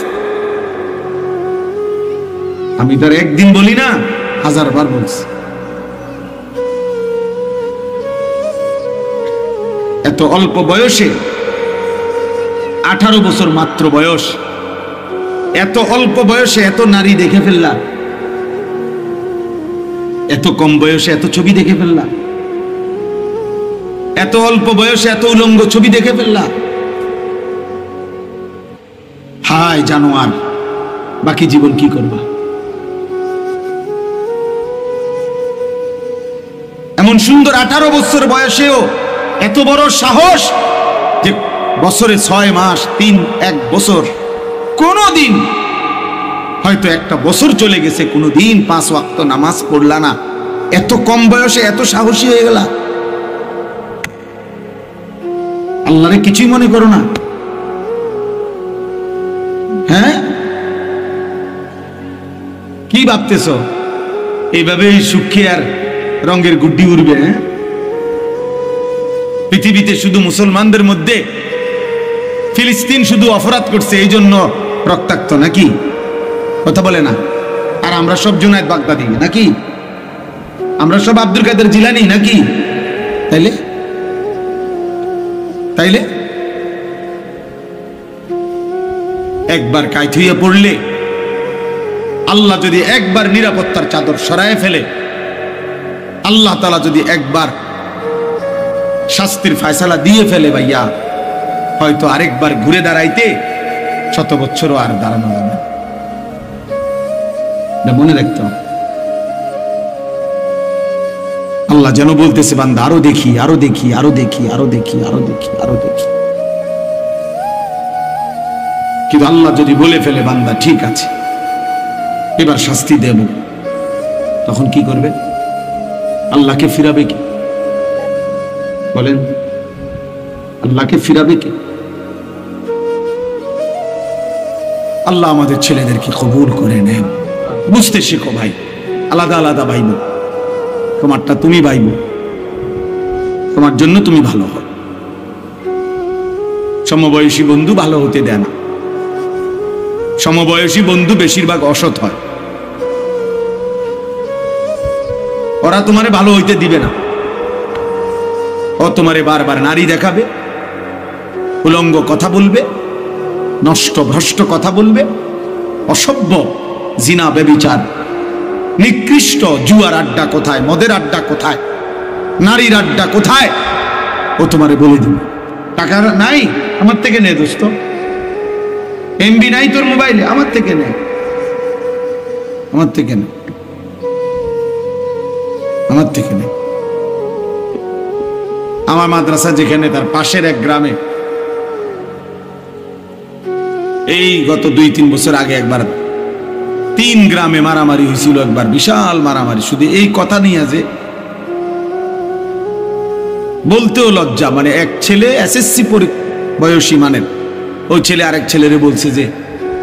আমি তার একদিন বলি না, 1000 বার বলছি। এত অল্প বয়সে, 18 বছর মাত্র বয়স, এত অল্প বয়সে এত নারী দেখে ফেললা, এত কম বয়সে এত ছবি দেখে ফেললা, এত অল্প বয়সে এত উলঙ্গ ছবি দেখে ফেললা। হায় জানোয়ার, বাকি জীবন কি করবা? এমন সুন্দর 18 বছর বয়সেও এত বড় সাহস যে বছরে 6 মাস, 1 বছর, কোনদিন হয়তো একটা বছর চলে গেছে, কোনদিন 5 ওয়াক্ত নামাজ পড়লা না, এত কম বয়সে এত সাহসী হয়ে গেলা। আল্লাহরে কিছুই মনে করো না? হ্যাঁ, কি ভাবতেছ? এইভাবে সুখে আর রঙের গুড্ডি উড়বে? পৃথিবীতে শুধু মুসলমানদের মধ্যে ফিলিস্তিন শুধু অপরাধ করছে, এই জন্য রক্তাক্ত নাকি? কথা বলে না? আর আমরা সব জুনায়েদ বাগদাদি নাকি? আমরা সব আব্দুল কাদের জিলানী নাকি? তাইলে তাইলে একবার কাইত হইয়া পড়লে, আল্লাহ যদি একবার নিরাপত্তার চাদর সরায় ফেলে, আল্লাহ তাআলা যদি একবার শাস্তির ফয়সালা দিয়ে ফেলে, ভাইয়া হয়তো আরেকবার ঘুরে দাঁড়াইতে 100 বছরও আর দাঁড়ানো যাবে না। মনে রাখতে হবে। আল্লাহ যেন বলতেছে, বান্দা আরো দেখি, আরো দেখি, আরো দেখি, আরো দেখি, আরো দেখি, আরো দেখি। কিন্তু আল্লাহ যদি বলে ফেলে, বান্দা ঠিক আছে, এবার শাস্তি দেব, তখন কি করবে? আল্লাহকে ফিরাবে কি? বলেন, আল্লাহকে ফিরাবে কি? আল্লাহ আমাদের ছেলেদেরকে কবুল করে নেন। বুঝতে শেখো ভাই, আলাদা আলাদা ভাইব, তোমারটা তুমি ভাইব, তোমার জন্য তুমি ভালো হও। সমবয়সী বন্ধু ভালো হতে দেয় না। সমবয়সী বন্ধু বেশিরভাগ অসৎ হয়। ওরা তোমারে ভালো হইতে দিবে না। ও তোমারে বারবার নারী দেখাবে, উলঙ্গ কথা বলবে, নষ্ট ভ্রষ্ট কথা বলবে, অসভ্য জিনা ব্যভিচার নিকৃষ্ট জুয়ার আড্ডা কোথায়, মদের আড্ডা কোথায়, নারীর আড্ডা কোথায়, ও তোমারে বলে দিবে। টাকা নাই, আমার থেকে নে দোস্ত। এমবি নাই তোর মোবাইলে, আমার থেকে নে, আমার থেকে নে, আমার থেকে নে। আমার মাদ্রাসা যেখানে, তার পাশের এক গ্রামে এই গত 2-3 বছর আগে একবার 3 গ্রামে মারামারি হয়েছিল। একবার বিশাল মারামারি, শুধু এই কথা নিয়ে যে বলতেও লজ্জা। মানে এক ছেলে এসএসসি বয়সী মানের, ওই ছেলে আরেক ছেলেরে বলছে যে,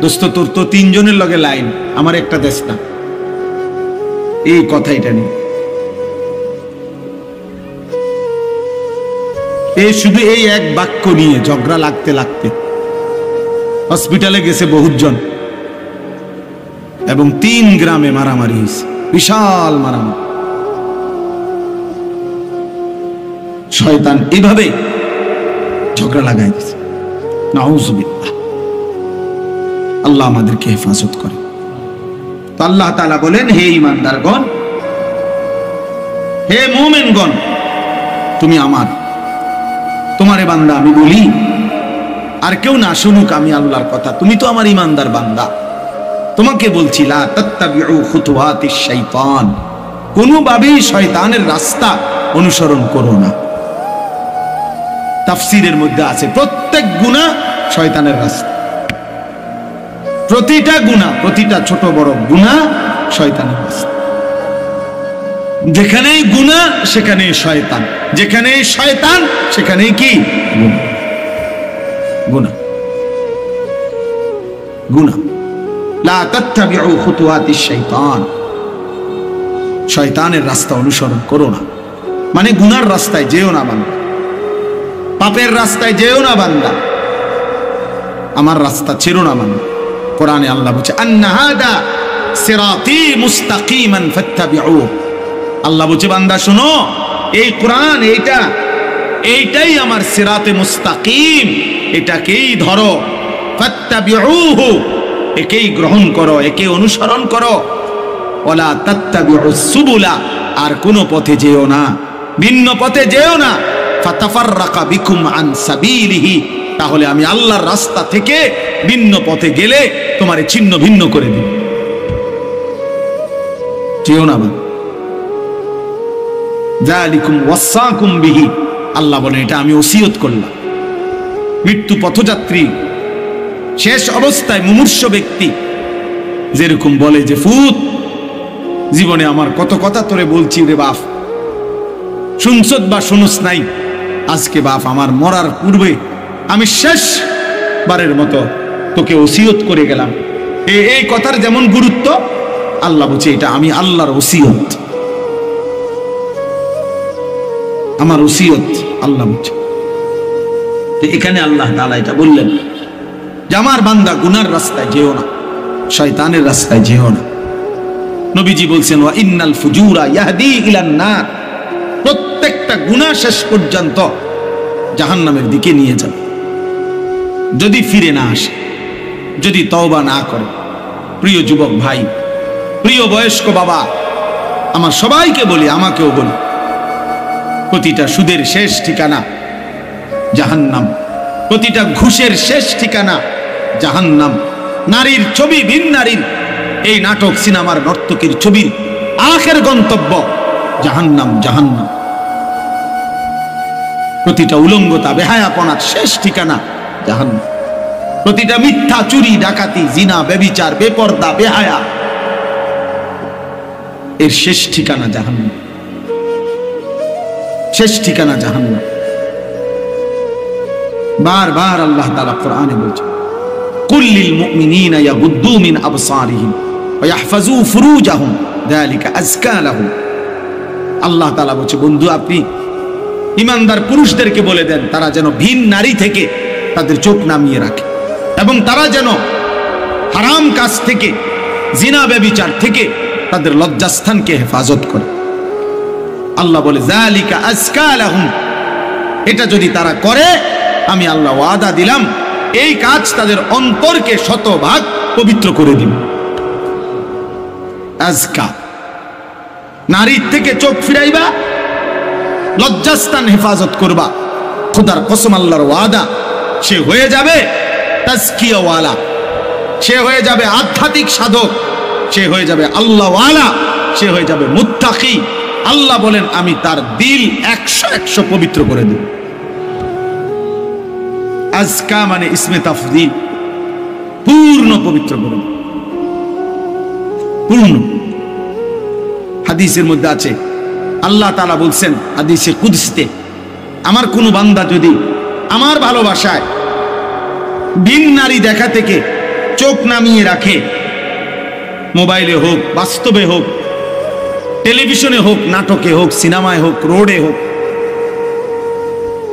দোস্ত তোর তো 3 জনের লগে লাইন, আমার একটা দেশ না। এই কথাইটা নিয়ে এই শুধু এই এক বাক্য নিয়ে ঝগড়া লাগতে লাগতে হসপিটালে গেছে বহুজন, এবং 3 গ্রামে মারামারি হয়েছে, বিশাল মারামারি। শয়তান এভাবে ঝগড়া লাগাই দিয়েছে। নাউযুবিল্লাহ, আল্লাহ আমাদেরকে হেফাজত করে। তো আল্লাহ তাআলা বলেন, হে ঈমানদারগণ, হে মুমিনগণ, তুমি আমার, তোমারে বান্দা আমি বলি, আর কেউ না শুনুক আমি আল্লাহর কথা, তুমি তো আমার ঈমানদার বান্দা। তোমাকে বলছি, লা তাত্তাবিউ খুতুওয়াতিশ শাইতান, কোনোভাবেই শয়তানের রাস্তা অনুসরণ করো না। তাফসীরের মধ্যে আছে প্রত্যেক গুনাহ শয়তানের রাস্তা। প্রতিটা গুনাহ, প্রতিটা ছোট বড় গুনাহ শয়তানের রাস্তা। যেখানেই গুনাহ সেখানেই শয়তান, যেখানেই শয়তান সেখানেই কি গুনাহ। গুনাহ। লা তাত্তাবিউ খুতুওয়াতিশ শাইতান, শয়তানের রাস্তা অনুসরণ করো না। মানে গুনার রাস্তায় যেও না বান্দা, পাপের রাস্তায় যেও না বান্দা, আমার রাস্তা ছেড়ো না বান্দা। কোরআনে আল্লাহ বলছে, আন্না হাদা সিরাতি মুস্তাকিমান ফাত্তাবিউ। আল্লাহ বলছে, বান্দা শোনো, এই কোরআন, এইটাই আমার সিরাতে মুস্তাকিম, এটাকেই ধরো। ফাত্তাবিউহু, একেই গ্রহণ করো, একে অনুসরণ করো। ওয়ালা তাত্তাবিউস সুবুলা, আর কোন পথে যেও না, ভিন্ন পথে যেও না। ফাতাফাররাকা বিকুম আন সাবিলিহি, তাহলে আমি আল্লাহর রাস্তা থেকে ভিন্ন পথে গেলে তোমারে ছিন্ন ভিন্ন করে দিব। যেও না। যালিকুম ওয়াসাকুম বিহি, আল্লাহ বলে এটা আমি ওসিয়ত করলাম। মৃত্যু পথযাত্রী, শেষ অবস্থায় মুমূর্ষ ব্যক্তি যেরকম বলে যে, ফুত, জীবনে আমার কত কথা তোরে বলছি রে বাপ, শুনছত বা শুনুস নাই, আজকে বাপ আমার মরার পূর্বে আমি শেষবারের মতো তোকে ওসিয়ত করে গেলাম। এই কথার যেমন গুরুত্ব, আল্লাহ বলছে এটা আমি আল্লাহর ওসিয়ত, আমার ওসিয়ত আল্লাহ বলছে। এখানে আল্লাহ তাআলা এটা বললেন যে আমার বান্দা গুনার রাস্তায় যেও না, শয়তানের রাস্তায় যেও না। নবীজি বলছেন, ওয়া ইন্নাল ফুজুরা ইয়াহদি ইলান নার, প্রত্যেকটা গুনাহ শেষ পর্যন্ত জাহান্নামের দিকে নিয়ে যাবে যদি ফিরে না আসে, যদি তওবা না করে। প্রিয় যুবক ভাই, প্রিয় বয়স্ক বাবা, আমার সবাইকে বলি, আমাকেও বলি, প্রতিটা সুদের শেষ ঠিকানা জাহান্নাম। প্রতিটা ঘুষের শেষ ঠিকানা জাহান্নাম। নারীর ছবি, ভিন নারীর এই নাটক সিনেমার নর্তকীর ছবির আখের গন্তব্য জাহান্নাম, জাহান্নাম। প্রতিটা উলঙ্গতা, বেহায়াপনার শেষ ঠিকানা জাহান্নাম। প্রতিটা মিথ্যা, চুরি, ডাকাতি, জিনা, ব্যভিচার, বেপর্দা, বেহায়া, এর শেষ ঠিকানা জাহান্নাম, শেষ ঠিকানা জাহান্নাম। বারবার আল্লাহ তাআলা কোরআনে বলছেন, কুল লিল মুমিনিনা ইয়াগুদ্দু মিন আবসারিহিম ওয়া ইয়াহফাজু ফুরুজাহুম যালিকা আযকা লাহুম। আল্লাহ তাআলা বলছে, বন্ধু আপনি ঈমানদার পুরুষদেরকে বলে দেন তারা যেন ভিন নারী থেকে তাদের চোখ নামিয়ে রাখে এবং তারা যেন হারাম কাজ থেকে, জিনা ব্যভিচার থেকে তাদের লজ্জাস্থানকে হেফাজত করে। আল্লাহ বলে যালিকা আযকা লাহুম, এটা যদি তারা করে আমি আল্লাহ ওয়াদা দিলাম এই কাজ তাদের অন্তরকে শতভাগ পবিত্র করে দিব। আযকা, নারীর থেকে চোখ ফিরাইবা, লজ্জাস্থান হেফাজত করবা, খোদার কসম আল্লাহর ওয়াদা, সে হয়ে যাবে তাজকিয়া ওয়ালা, সে হয়ে যাবে আধ্যাত্মিক সাধক, সে হয়ে যাবে আল্লাহ ওয়ালা, সে হয়ে যাবে মুত্তাকি। আল্লাহ বলেন আমি তার দিল 100 পবিত্র করে দেব। আজকা মানে ইসমে তাফদীল, পূর্ণ পবিত্র করে দেব, পূর্ণ। হাদিসের মধ্যে আছে আল্লাহ তাআলা বলছেন হাদিসে কুদসিতে, আমার কোন বান্দা যদি আমার ভালোবাসায় ভিন নারী দেখা থেকে চোখ নামিয়ে রাখে, মোবাইলে হোক, বাস্তবে হোক, টেলিভিশনে হোক, নাটকে হোক, সিনেমায় হোক, রোডে হোক,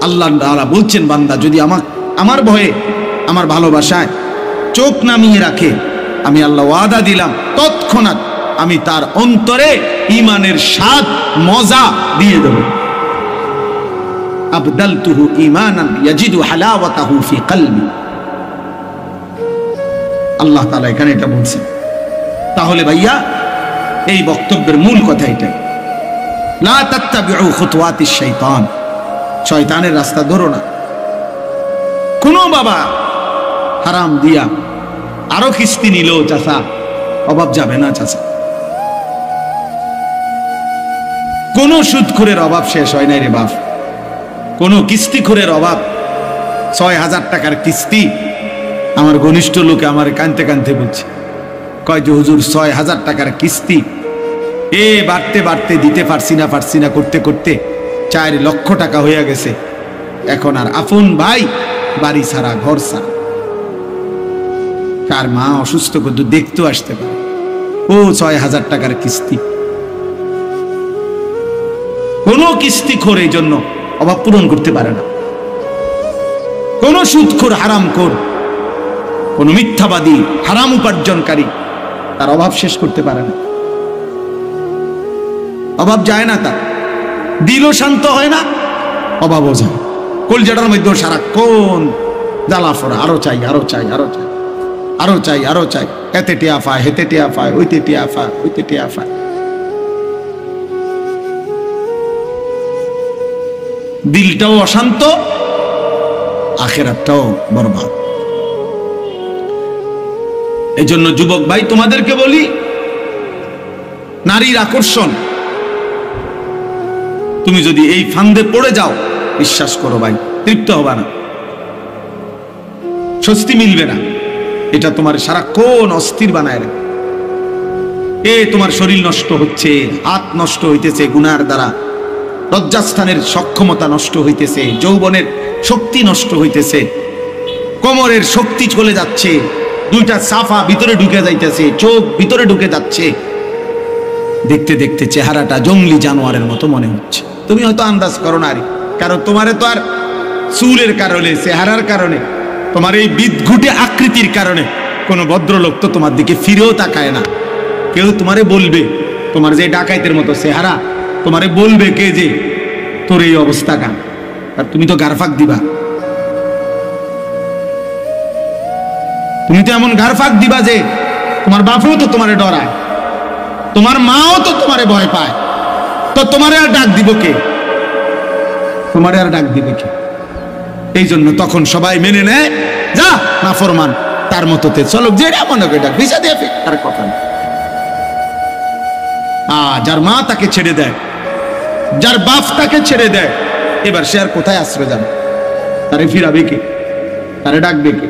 আল্লাহ তাআলা বলছেন বান্দা যদি আমার ভয়ে, আমার ভালোবাসায় চোখ নামিয়ে রাখে, আমি আল্লাহ ওয়াদা দিলাম তৎক্ষণাৎ আমি তার অন্তরে ঈমানের স্বাদ, মজা দিয়ে দেব। আবদালতুহু ঈমানান ইয়াজিদু হালাওয়াতাহু ফি কলবি। আল্লাহ তাআলা এখানে এটা বলছেন। তাহলে ভাইয়া এই বক্তব্যের মূল কথা এটাই, লা তাত্তাবিউ খুতুওয়াতিশ শাইতান, শয়তানের রাস্তা ধরো না। কোন বাবা হারাম দিয়া আরো কিস্তি নিল, চাচা অভাব যাবে না চাচা। কোন সুদখোরের অভাব শেষ হয় নাই রে বাপ, কোন কিস্তিখোরের অভাব। ৬,০০০ টাকার কিস্তি, আমার ঘনিষ্ঠ লোকে আমার কানতে কানতে বলছে, কয় যে হুজুর ৬,০০০ টাকার কিস্তি বাড়তে বাড়তে দিতে পারছি না করতে করতে ৪ লক্ষ টাকা হয়ে গেছে। এখন আর আপন ভাই বাড়ি ছাড়া, ঘর ছাড়া, কার মা অসুস্থ কিন্তু দেখতেও আসতে পারে, ও ৬,০০০ টাকার কিস্তি। কোন কিস্তিখোর এই জন্য অভাব পূরণ করতে পারে না, কোন সুদখোর, হারামখোর, কোন মিথ্যাবাদী, হারাম উপার্জনকারী তার অভাব শেষ করতে পারে না। অভাব যায় না, তার দিলও শান্ত হয় না, অভাবও যায়। কলজাটার মধ্যে সারাক্ষণ জ্বালা ফোড়া, আরো চাই, আরো চাই, আরো চাই, আরো চাই, আরো চাই, এতে টিয়া পায়, হেতে টিয়া পায়, ওইতে টিয়া পায়, ওইতে টিয়া পায়। দিলটাও অশান্ত, আখিরাতটাও বরবাদ। এই জন্য যুবক ভাই তোমাদেরকে বলি, নারীর আকর্ষণ, তুমি যদি এই ফান্দে পড়ে যাও, বিশ্বাস করো ভাই তৃপ্ত হবে না, স্বস্তি মিলবে না। এটা তোমার সারাক্ষণ অস্থির বানায় রাখে। তোমার শরীর নষ্ট হচ্ছে, হাত নষ্ট হইতেছে গুনার দ্বারা, লজ্জাস্থানের সক্ষমতা নষ্ট হইতেছে, যৌবনের শক্তি নষ্ট হইতেছে, কোমরের শক্তি চলে যাচ্ছে, দুইটা সাফা ভিতরে ঢুকে যাইতেছে, চোখ ভিতরে ঢুকে যাচ্ছে, দেখতে দেখতে চেহারাটা জঙ্গলি জানোয়ারের মতো মনে হচ্ছে। তুমি হয়তো আন্দাজ করো না, কারণ তোমারে তো আর চুলের কারণে, চেহারার কারণে, তোমার এই বিদঘুটে আকৃতির কারণে কোনো ভদ্রলোক তো তোমার দিকে ফিরেও তাকায় না। কেউ তোমারে বলবে, তোমার যে ডাকাইতের মতো চেহারা, তোমারে বলবে কে যে তোর এই অবস্থা কেন, আর তুমি তো গারফাক দিবা, তুমি তো এমন গারফাক দিবা যে তোমার বাপও তো তোমারে ডরায়, তোমার মাও তো তোমারে ভয় পায়, তো তোমারে আর ডাক দিব কে? তোমারে আর ডাক দিবে কে? এই জন্য তখন সবাই মেনে নেয়, যা নাফরমান তার মতোতে চলো, যেটা মনে করে ডাক ভিসা দিয়ে আর কথা না। যার মা তাকে ছেড়ে দেয়, যার বাপ তাকে ছেড়ে দেয়, এবার সে আর কোথায় আশ্রয় যাবে? তারে ফিরাবে কে? তারে ডাকবে কে?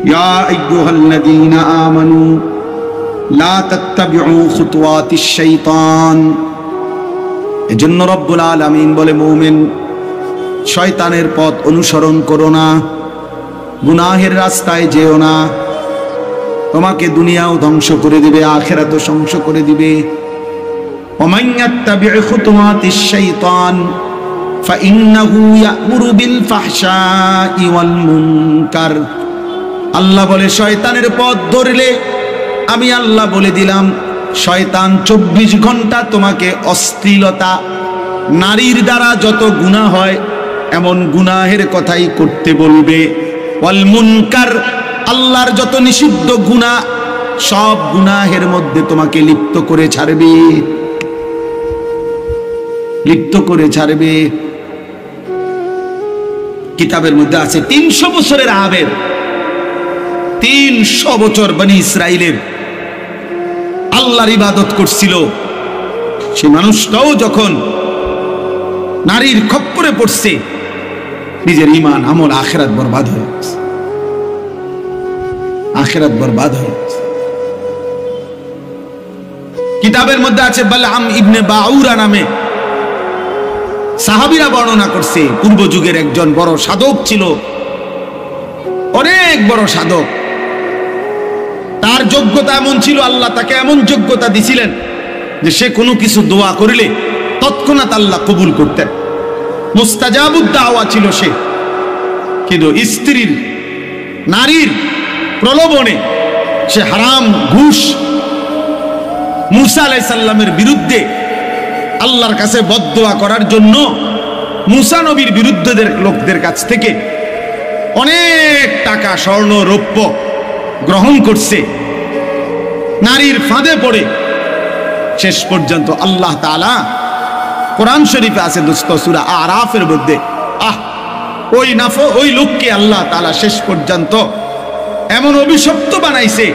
ইয়া আইয়ুহাল্লাযীনা আমানু লা তাত্তাবিউ খুতুওয়াতিশ শাইতান। এজন্য রব্বুল আলামিন বলে, মুমিন শয়তানের পথ অনুসরণ করো না, গুনাহের রাস্তায় যেও না, তোমাকে দুনিয়াও ধ্বংস করে দিবে, আখিরাতও ধ্বংস করে দিবে। ওমান ইয়াত্তাবিউ খুতুওয়াতিশ শাইতান ফাইন্নাহু ইয়া'মুরু বিল ফাহশাই ওয়াল মুনকার। আল্লাহ বলে, শয়তানের পথ ধরলে আমি আল্লাহ বলে দিলাম, শয়তান 24 ঘন্টা তোমাকে অশ্লীলতা, নারীর দ্বারা যত গুনাহ হয় এমন গুনাহের কথাই করতে বলবে। ওয়াল মুনকার, আল্লাহর যত নিষিদ্ধ গুনাহ সব গুনাহের মধ্যে তোমাকে লিপ্ত করে ছাড়বে, লিপ্ত করে ছাড়বে। কিতাবের মধ্যে আছে 300 বছরের আবেদ, 300 বছর বনি ইসরাইলের আল্লাহর ইবাদত করছিল, সে মানুষটাও যখন নারীর খপ্পরে পড়ছে, নিজের ঈমান আমল আখিরাত বরবাদ হয়ে গেছে, আখিরাত বরবাদ হয়ে গেছে। কিতাবের মধ্যে আছে বালআম ইবনে বাউরা নামে সাহাবীরা বর্ণনা করছে, পূর্ব যুগের একজন বড় সাধক ছিল, অনেক বড় সাধক। তার যোগ্যতা এমন ছিল, আল্লাহ তাকে এমন যোগ্যতা দিছিলেন যে সে কোনো কিছু দোয়া করলে তৎক্ষণাৎ আল্লাহ কবুল করতেন, মুস্তাজাবুদ দাওয়া ছিল সে। কিন্তু স্ত্রীর, নারীর প্রলোভনে সে হারাম, ঘুষ, মুসা আলাইহিস সালামের বিরুদ্ধে আল্লাহর কাছে বদদোয়া করার জন্য মুসা নবীর বিরুদ্ধের লোকদের কাছ থেকে অনেক টাকা, স্বর্ণ, রৌপ্য গ্রহণ করছে। নারীর ফাঁদে পড়ে শেষ পর্যন্ত আল্লাহ তাআলা, কোরআন শরীফে আছে দোস্ত, সূরা আরাফের মধ্যে, ওই লোককে আল্লাহ তাআলা শেষ পর্যন্ত এমন অভিশপ্ত বানাইছে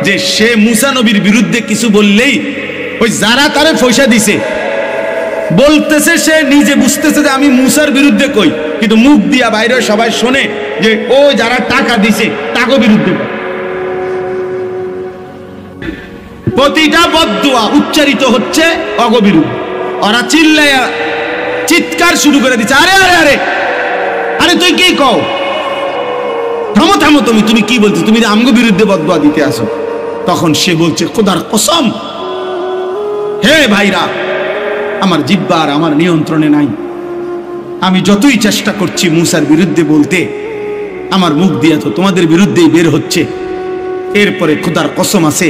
যে সে মুসা নবীর বিরুদ্ধে কিছু বললেই ওই যারা তারে পয়সা দিছে বলতেছে, সে নিজে বুঝতেছে যে আমি মুসার বিরুদ্ধে কই, কিন্তু মুখ দিয়া বাইরে সবাই শোনে যে ও যারা টাকা দিছে তাকে বিরুদ্ধে। প্রতিটা বদদুয়া উচ্চারিত হচ্ছে অগবিরুদ্ধে। ওরা চিল্লায়া চিৎকার শুরু করে দিচ্ছে, আরে আরে আরে আরে তুই কি কও, থামো থামো, তুমি কি বলছো, তুমি আমগো বিরুদ্ধে বদদুয়া দিতে আসো। তখন সে বলছে, খোদার কসম, হে ভাইরা, আমার জিহ্বা আর আমার নিয়ন্ত্রণে নাই, আমি যতই চেষ্টা করছি মুসার বিরুদ্ধে বলতে, আমার মুখ দিয়ে তো তোমাদের বিরুদ্ধেই বের হচ্ছে। এরপরে খোদার কসম আছে,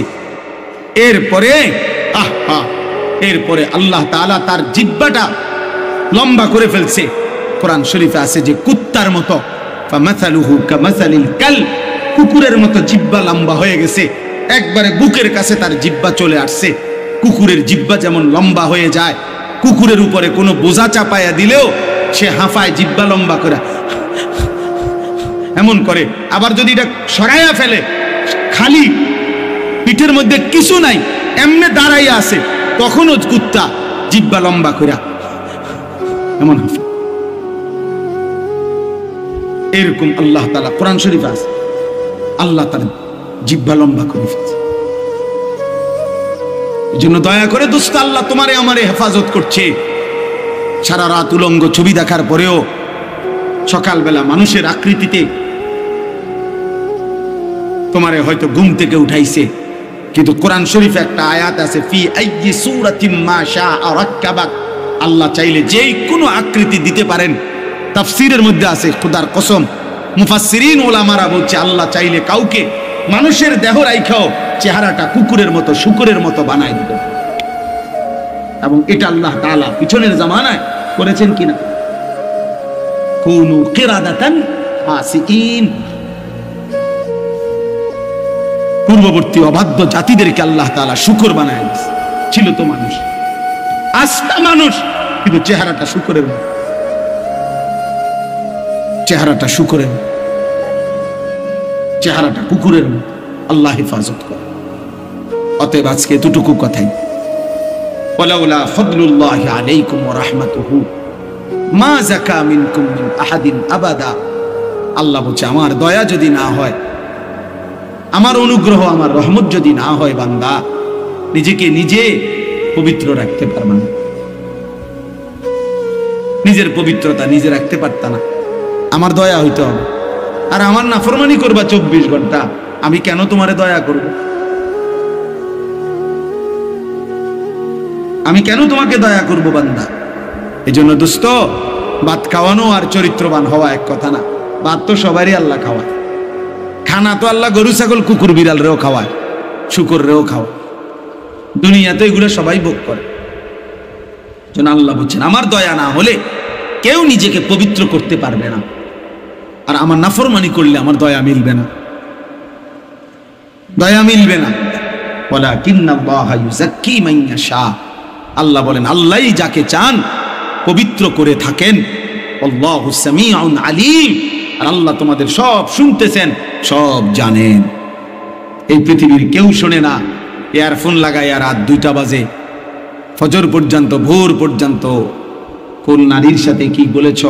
এরপরে আল্লাহ তাআলা তার জিহ্বাটা লম্বা করে ফেলছে। কোরআন শরীফে আছে যে কুত্তার মতো, ফামাসালুহু কামাসালিল কালব, কুকুরের মতো জিহ্বা লম্বা হয়ে গেছে, একবারে বুকের কাছে তার জিহ্বা চলে আসছে। কুকুরের জিহ্বা যেমন লম্বা হয়ে যায়, কুকুরের উপরে কোনো বোঝা চাপায়া দিলেও সে হাঁফায় জিহ্বা লম্বা করে এমন করে। আবার যদি এটা সরাইয়া ফেলে, খালি পিঠের মধ্যে কিছু নাই, এমনি দাঁড়াইয়া আছে, তখনও কুত্তা জিহ্বা লম্বা করে এমন হাঁফায়। এরকম আল্লাহ তাআলা কোরআন শরীফে আছে, আল্লাহ তার জিহ্বা লম্বা করে ফেলছে। এই জন্য দয়া করে দোস্ত, আল্লাহ তোমারে আমারে হেফাজত করছে। সারা রাত উলঙ্গ ছবি দেখার পরেও সকালবেলা মানুষের আকৃতিতে তোমারে হয়তো ঘুম থেকে উঠাইছে, কিন্তু কোরআন শরীফে একটা আয়াত আছে, ফি আইয়ি সূরাতিম মা শাআ রাক্কাবাক, আল্লাহ চাইলে যেই কোনো আকৃতি দিতে পারেন। তাফসীরের মধ্যে আছে, খোদার কসম, মুফাসসিরিন ওলামারা বলছে আল্লাহ চাইলে কাউকে মানুষের দেহ রাইখাও চেহারাটা কুকুরের মতো, শূকরের মতো বানায় দিতে। এবং এটা আল্লাহ তাআলা পিছনের জামানায় করেছেন কিনা, কুনু কিরাদাতান ফাসিকিন, পূর্ববর্তী অবাধ্য জাতিদেরকে আল্লাহ তাআলা শুকর বানায় দিয়েছে। ছিল তো মানুষ, আস্তা মানুষ, কিন্তু চেহারাটা শুকরের মতো, চেহারাটা শুকরের, চেহারাটা কুকুরের মতো। আল্লাহ হেফাজত করে। অতএব আজকে এতটুকু কথাই, ওয়ালাউলা ফাদলুল্লাহি আলাইকুম ওয়া রাহমাতুহু মা যাকা মিনকুম মিন আহাদিন আবাদা। আল্লাহ বলছে, আমার দয়া যদি না হয়, আমার অনুগ্রহ, আমার রহমত যদি না হয়, বান্দা নিজেকে নিজে পবিত্র রাখতে পারবে না। নিজের পবিত্রতা নিজে রাখতে পারত না, আমার দয়া হইতে হবে। আর আমার নাফরমানি করবা 24 ঘন্টা, আমি কেন তোমারে দয়া করব? আমি কেন তোমাকে দয়া করব বান্দা? এই জন্য দোস্ত, ভাত খাওয়ানো আর চরিত্রবান হওয়া এক কথা না। ভাত তো সবারই আল্লাহ খাওয়ায়, খানা তো আল্লাহ গরু ছাগল কুকুর বিড়াল রেও খাওয়ায়, শুকর রেও খাওয়ায়। দুনিয়াতে এগুলো সবাই ভোগ করে। যেন আল্লাহ বলছেন, আমার দয়া না হলে কেউ নিজেকে পবিত্র করতে পারবে না, আর আমার নাফরমানি করলে আমার দয়া মিলবে না, দয়া মিলবে না। ওয়ালাকিন্নাল্লাহা ইউযাক্কি মান ইয়াশা। আল্লাহ বলেন, আল্লাহই যাকে চান পবিত্র করে থাকেন। আল্লাহু সামিউন আলিম। আর আল্লাহ তোমাদের সব শুনতেছেন, সব জানেন। এই পৃথিবীর কেউ শোনে না। ইয়ারফোন লাগায় রাত 2টা বাজে, ফজর পর্যন্ত, ভোর পর্যন্ত কোন নারীর সাথে কি বলেছ,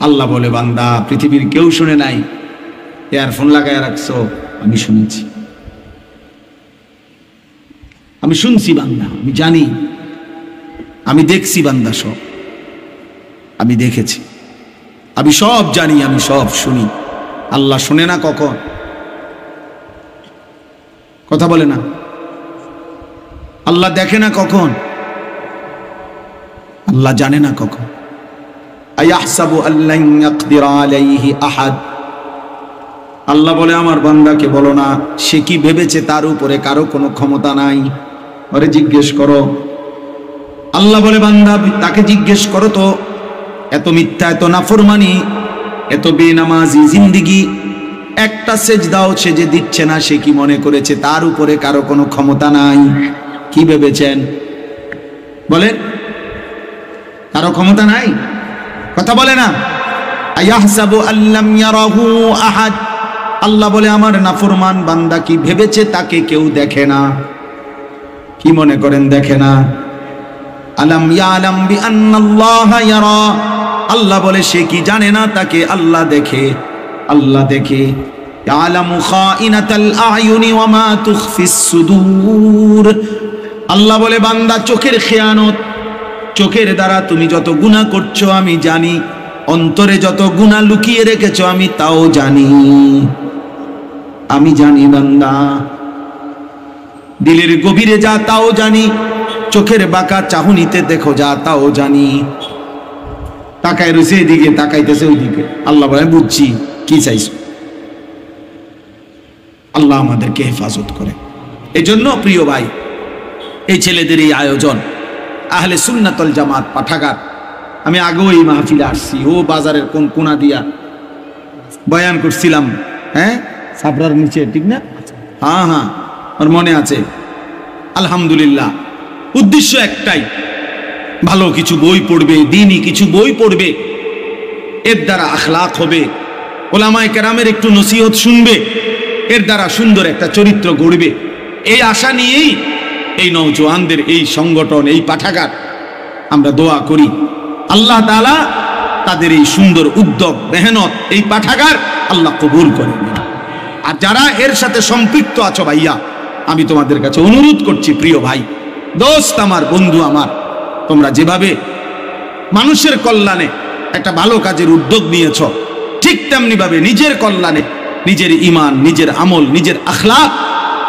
আল্লাহ বলে, বান্দা পৃথিবীর কেউ শুনে নাই, ইয়ারফোন লাগায় রাখছো, আমি শুনেছি, আমি শুনছি বান্দা, আমি জানি, আমি দেখছি বান্দা, সব আমি দেখেছি, আমি সব জানি, আমি সব শুনি। আল্লাহ শুনে না কখন? কথা বলে না। আল্লাহ দেখে না কখন? আল্লাহ জানে না কখন? আয়াহসাবু আল্লান ইয়াকদিরা আলাইহি আহাদ। আল্লাহ বলে, আমার বান্দাকে বলো না, সে কি ভেবেছে তার উপরে কারো কোনো ক্ষমতা নাই? ওরে জিজ্ঞেস করো। আল্লাহ বলে, বান্দা তাকে জিজ্ঞেস করো তো, এত মিথ্যা, এত নাফরমানি, এত বেনামাজি জিন্দিগি, একটা সেজদাও সে যে দিচ্ছে না, সে কি মনে করেছে তার উপরে কারো কোনো ক্ষমতা নাই? কি ভেবেছেন? বলেন, কারো ক্ষমতা নাই? কথা বলে না। আয়াহসাবু আল্লাম ইয়ারাহু আহাদ। আল্লাহ বলে, আমার নাফরমান বান্দা কি ভেবেছে তাকে কেউ দেখে না? কি মনে করেন দেখে না? আলাম ইয়ালাম বিআন্নাল্লাহা ইয়ারা। আল্লাহ বলে, সে কি জানে না তাকে আল্লাহ দেখে? আল্লাহ দেখে। ইয়ালামু খাইনাতাল আয়ুনি ওয়া মা তুখফিস সুদূর। আল্লাহ বলে, বান্দা চোখের খেয়ানত, চোখের দ্বারা তুমি যত গুনাহ করছো আমি জানি, অন্তরে যত গুনাহ লুকিয়ে রেখেছো আমি তাও জানি, আমি জানি বান্দা। দিলের গভীরে যা তাও জানি, চোখের বাঁকা চাহনিতে দেখো যা তাও জানি। তাকায় রয়েছে এদিকে, তাকাইতেছে ওইদিকে, আল্লাহ বলে, বুঝছি কি চাইছো। আল্লাহ আমাদেরকে হেফাজত করে। এই জন্য প্রিয় ভাই, এই ছেলেদের এই আয়োজন, আহলে সুন্নাতুল জামাত পাঠাগার, আমি আগেও এই মাহফিলে আসছি, ও বাজারের কোন কোনা দিয়া বয়ান করছিলাম, হ্যাঁ, সাবরার নিচে, ঠিক না? হ্যাঁ হ্যাঁ, আমার মনে আছে। আলহামদুলিল্লাহ, উদ্দেশ্য একটাই, ভালো কিছু বই পড়বে, দ্বীনি কিছু বই পড়বে, এর দ্বারা আখলাক হবে, ওলামায়ে কেরামের একটু নসিহত শুনবে, এর দ্বারা সুন্দর একটা চরিত্র গড়বে। এই আশা নিয়েই এই নওজোয়ানদের এই সংগঠন, এই পাঠাগার, আমরা দোয়া করি আল্লাহ তাআলা তাদের এই সুন্দর উদ্যোগ, মেহনত, এই পাঠাগার আল্লাহ কবুল করেন। আর যারা এর সাথে সম্পৃক্ত আছো ভাইয়া, আমি তোমাদের কাছে অনুরোধ করছি, প্রিয় ভাই, দোস্ত আমার, বন্ধু আমার, তোমরা যেভাবে মানুষের কল্যাণে একটা ভালো কাজের উদ্যোগ নিয়েছ, ঠিক তেমনি ভাবে নিজের কল্যাণে, নিজের ঈমান, নিজের আমল, নিজের আখলাক,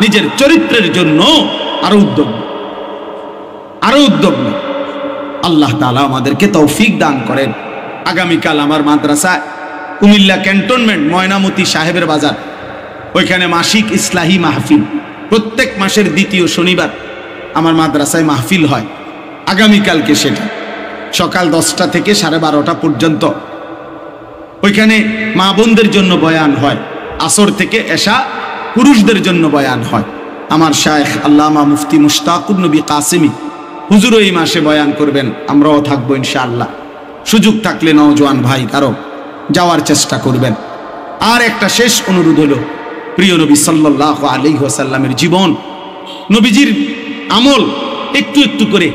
নিজের চরিত্রের জন্য আরো উদ্যোগ, আরো উদ্যোগ। আল্লাহ তাআলা আমাদেরকে তৌফিক দান করেন। আগামীকাল আমার মাদ্রাসায়, কুমিল্লা ক্যান্টনমেন্ট ময়নামতি সাহেবের বাজার, ওইখানে মাসিক ইসলাহি মাহফিল, প্রত্যেক মাসের দ্বিতীয় শনিবার আমার মাদ্রাসায় মাহফিল হয়। আগামীকালকে সেটা সকাল 10টা থেকে 12:30 পর্যন্ত ওইখানে মা বোনদের জন্য বয়ান হয়। আসর থেকে এশা পুরুষদের জন্য বয়ান হয়। আমার শায়েখ আল্লামা মুফতি মুশতাকুর নবী কাসেমি হুজুরও এই মাসে বয়ান করবেন, আমরাও থাকবো ইনশাআল্লাহ। সুযোগ থাকলে নওজোয়ান ভাই কারো যাওয়ার চেষ্টা করবেন। আর একটা শেষ অনুরোধ হলো, প্রিয় নবী সাল্লাল্লাহু আলাইহি ওয়াসাল্লামের জীবন, নবীজির আমল একটু একটু করে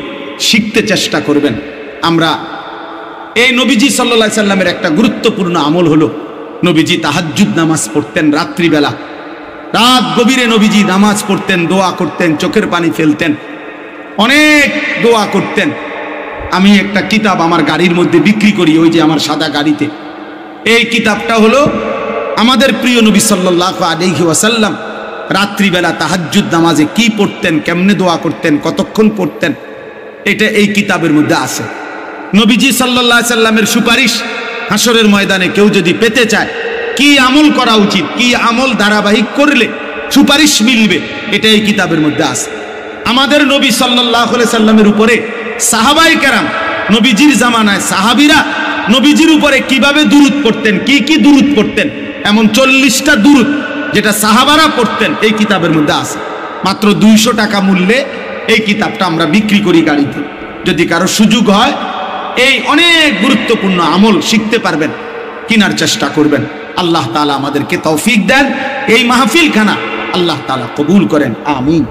শিখতে চেষ্টা করবেন। আমরা এই নবীজি সাল্লাল্লাহু আলাইহি সাল্লামের একটা গুরুত্বপূর্ণ আমল হলো, নবীজি তাহাজ্জুদ নামাজ পড়তেন রাত্রিবেলা, রাত গভীরে নবীজি নামাজ পড়তেন, দোয়া করতেন, চোখের পানি ফেলতেন, অনেক দোয়া করতেন। আমি একটা কিতাব আমার গাড়ির মধ্যে বিক্রি করি, ওই যে আমার সাদা গাড়িতে। এই কিতাবটা হলো আমাদের প্রিয় নবী সাল্লাল্লাহু আলাইহি ওয়াসাল্লাম রাত্রিবেলা তাহাজ্জুদ নামাজে কি পড়তেন, কেমনে দোয়া করতেন, কতক্ষণ পড়তেন, এটা এই কিতাবের মধ্যে আছে। নবীজি সাল্লাল্লাহু আলাইহি সাল্লামের সুপারিশ হাসরের ময়দানে কেউ যদি পেতে চায়, কি আমল করা উচিত, কি আমল ধারাবাহিক করলে সুপারিশ মিলবে, এটা এই কিতাবের মধ্যে আছে। আমাদের নবী সাল্লাল্লাহু আলাইহি সাল্লামের উপরে সাহাবায়ে কেরাম, নবীজির জামানায় সাহাবীরা নবীজির উপরে কিভাবে দুরূদ পড়তেন, কি কি দুরূদ পড়তেন, এমন 40টা দুরূদ যেটা সাহাবারা পড়তেন এই কিতাবের মধ্যে আছে। মাত্র 200 টাকা মূল্যে এই কিতাবটা আমরা বিক্রি করি গাড়িতে। যদি কারো সুযোগ হয় এই অনেক গুরুত্বপূর্ণ আমল শিখতে পারবেন, কেনার চেষ্টা করবেন। আল্লাহ তাআলা আমাদেরকে তৌফিক দেন, এই মাহফিলখানা আল্লাহ তাআলা কবুল করেন, আমিন।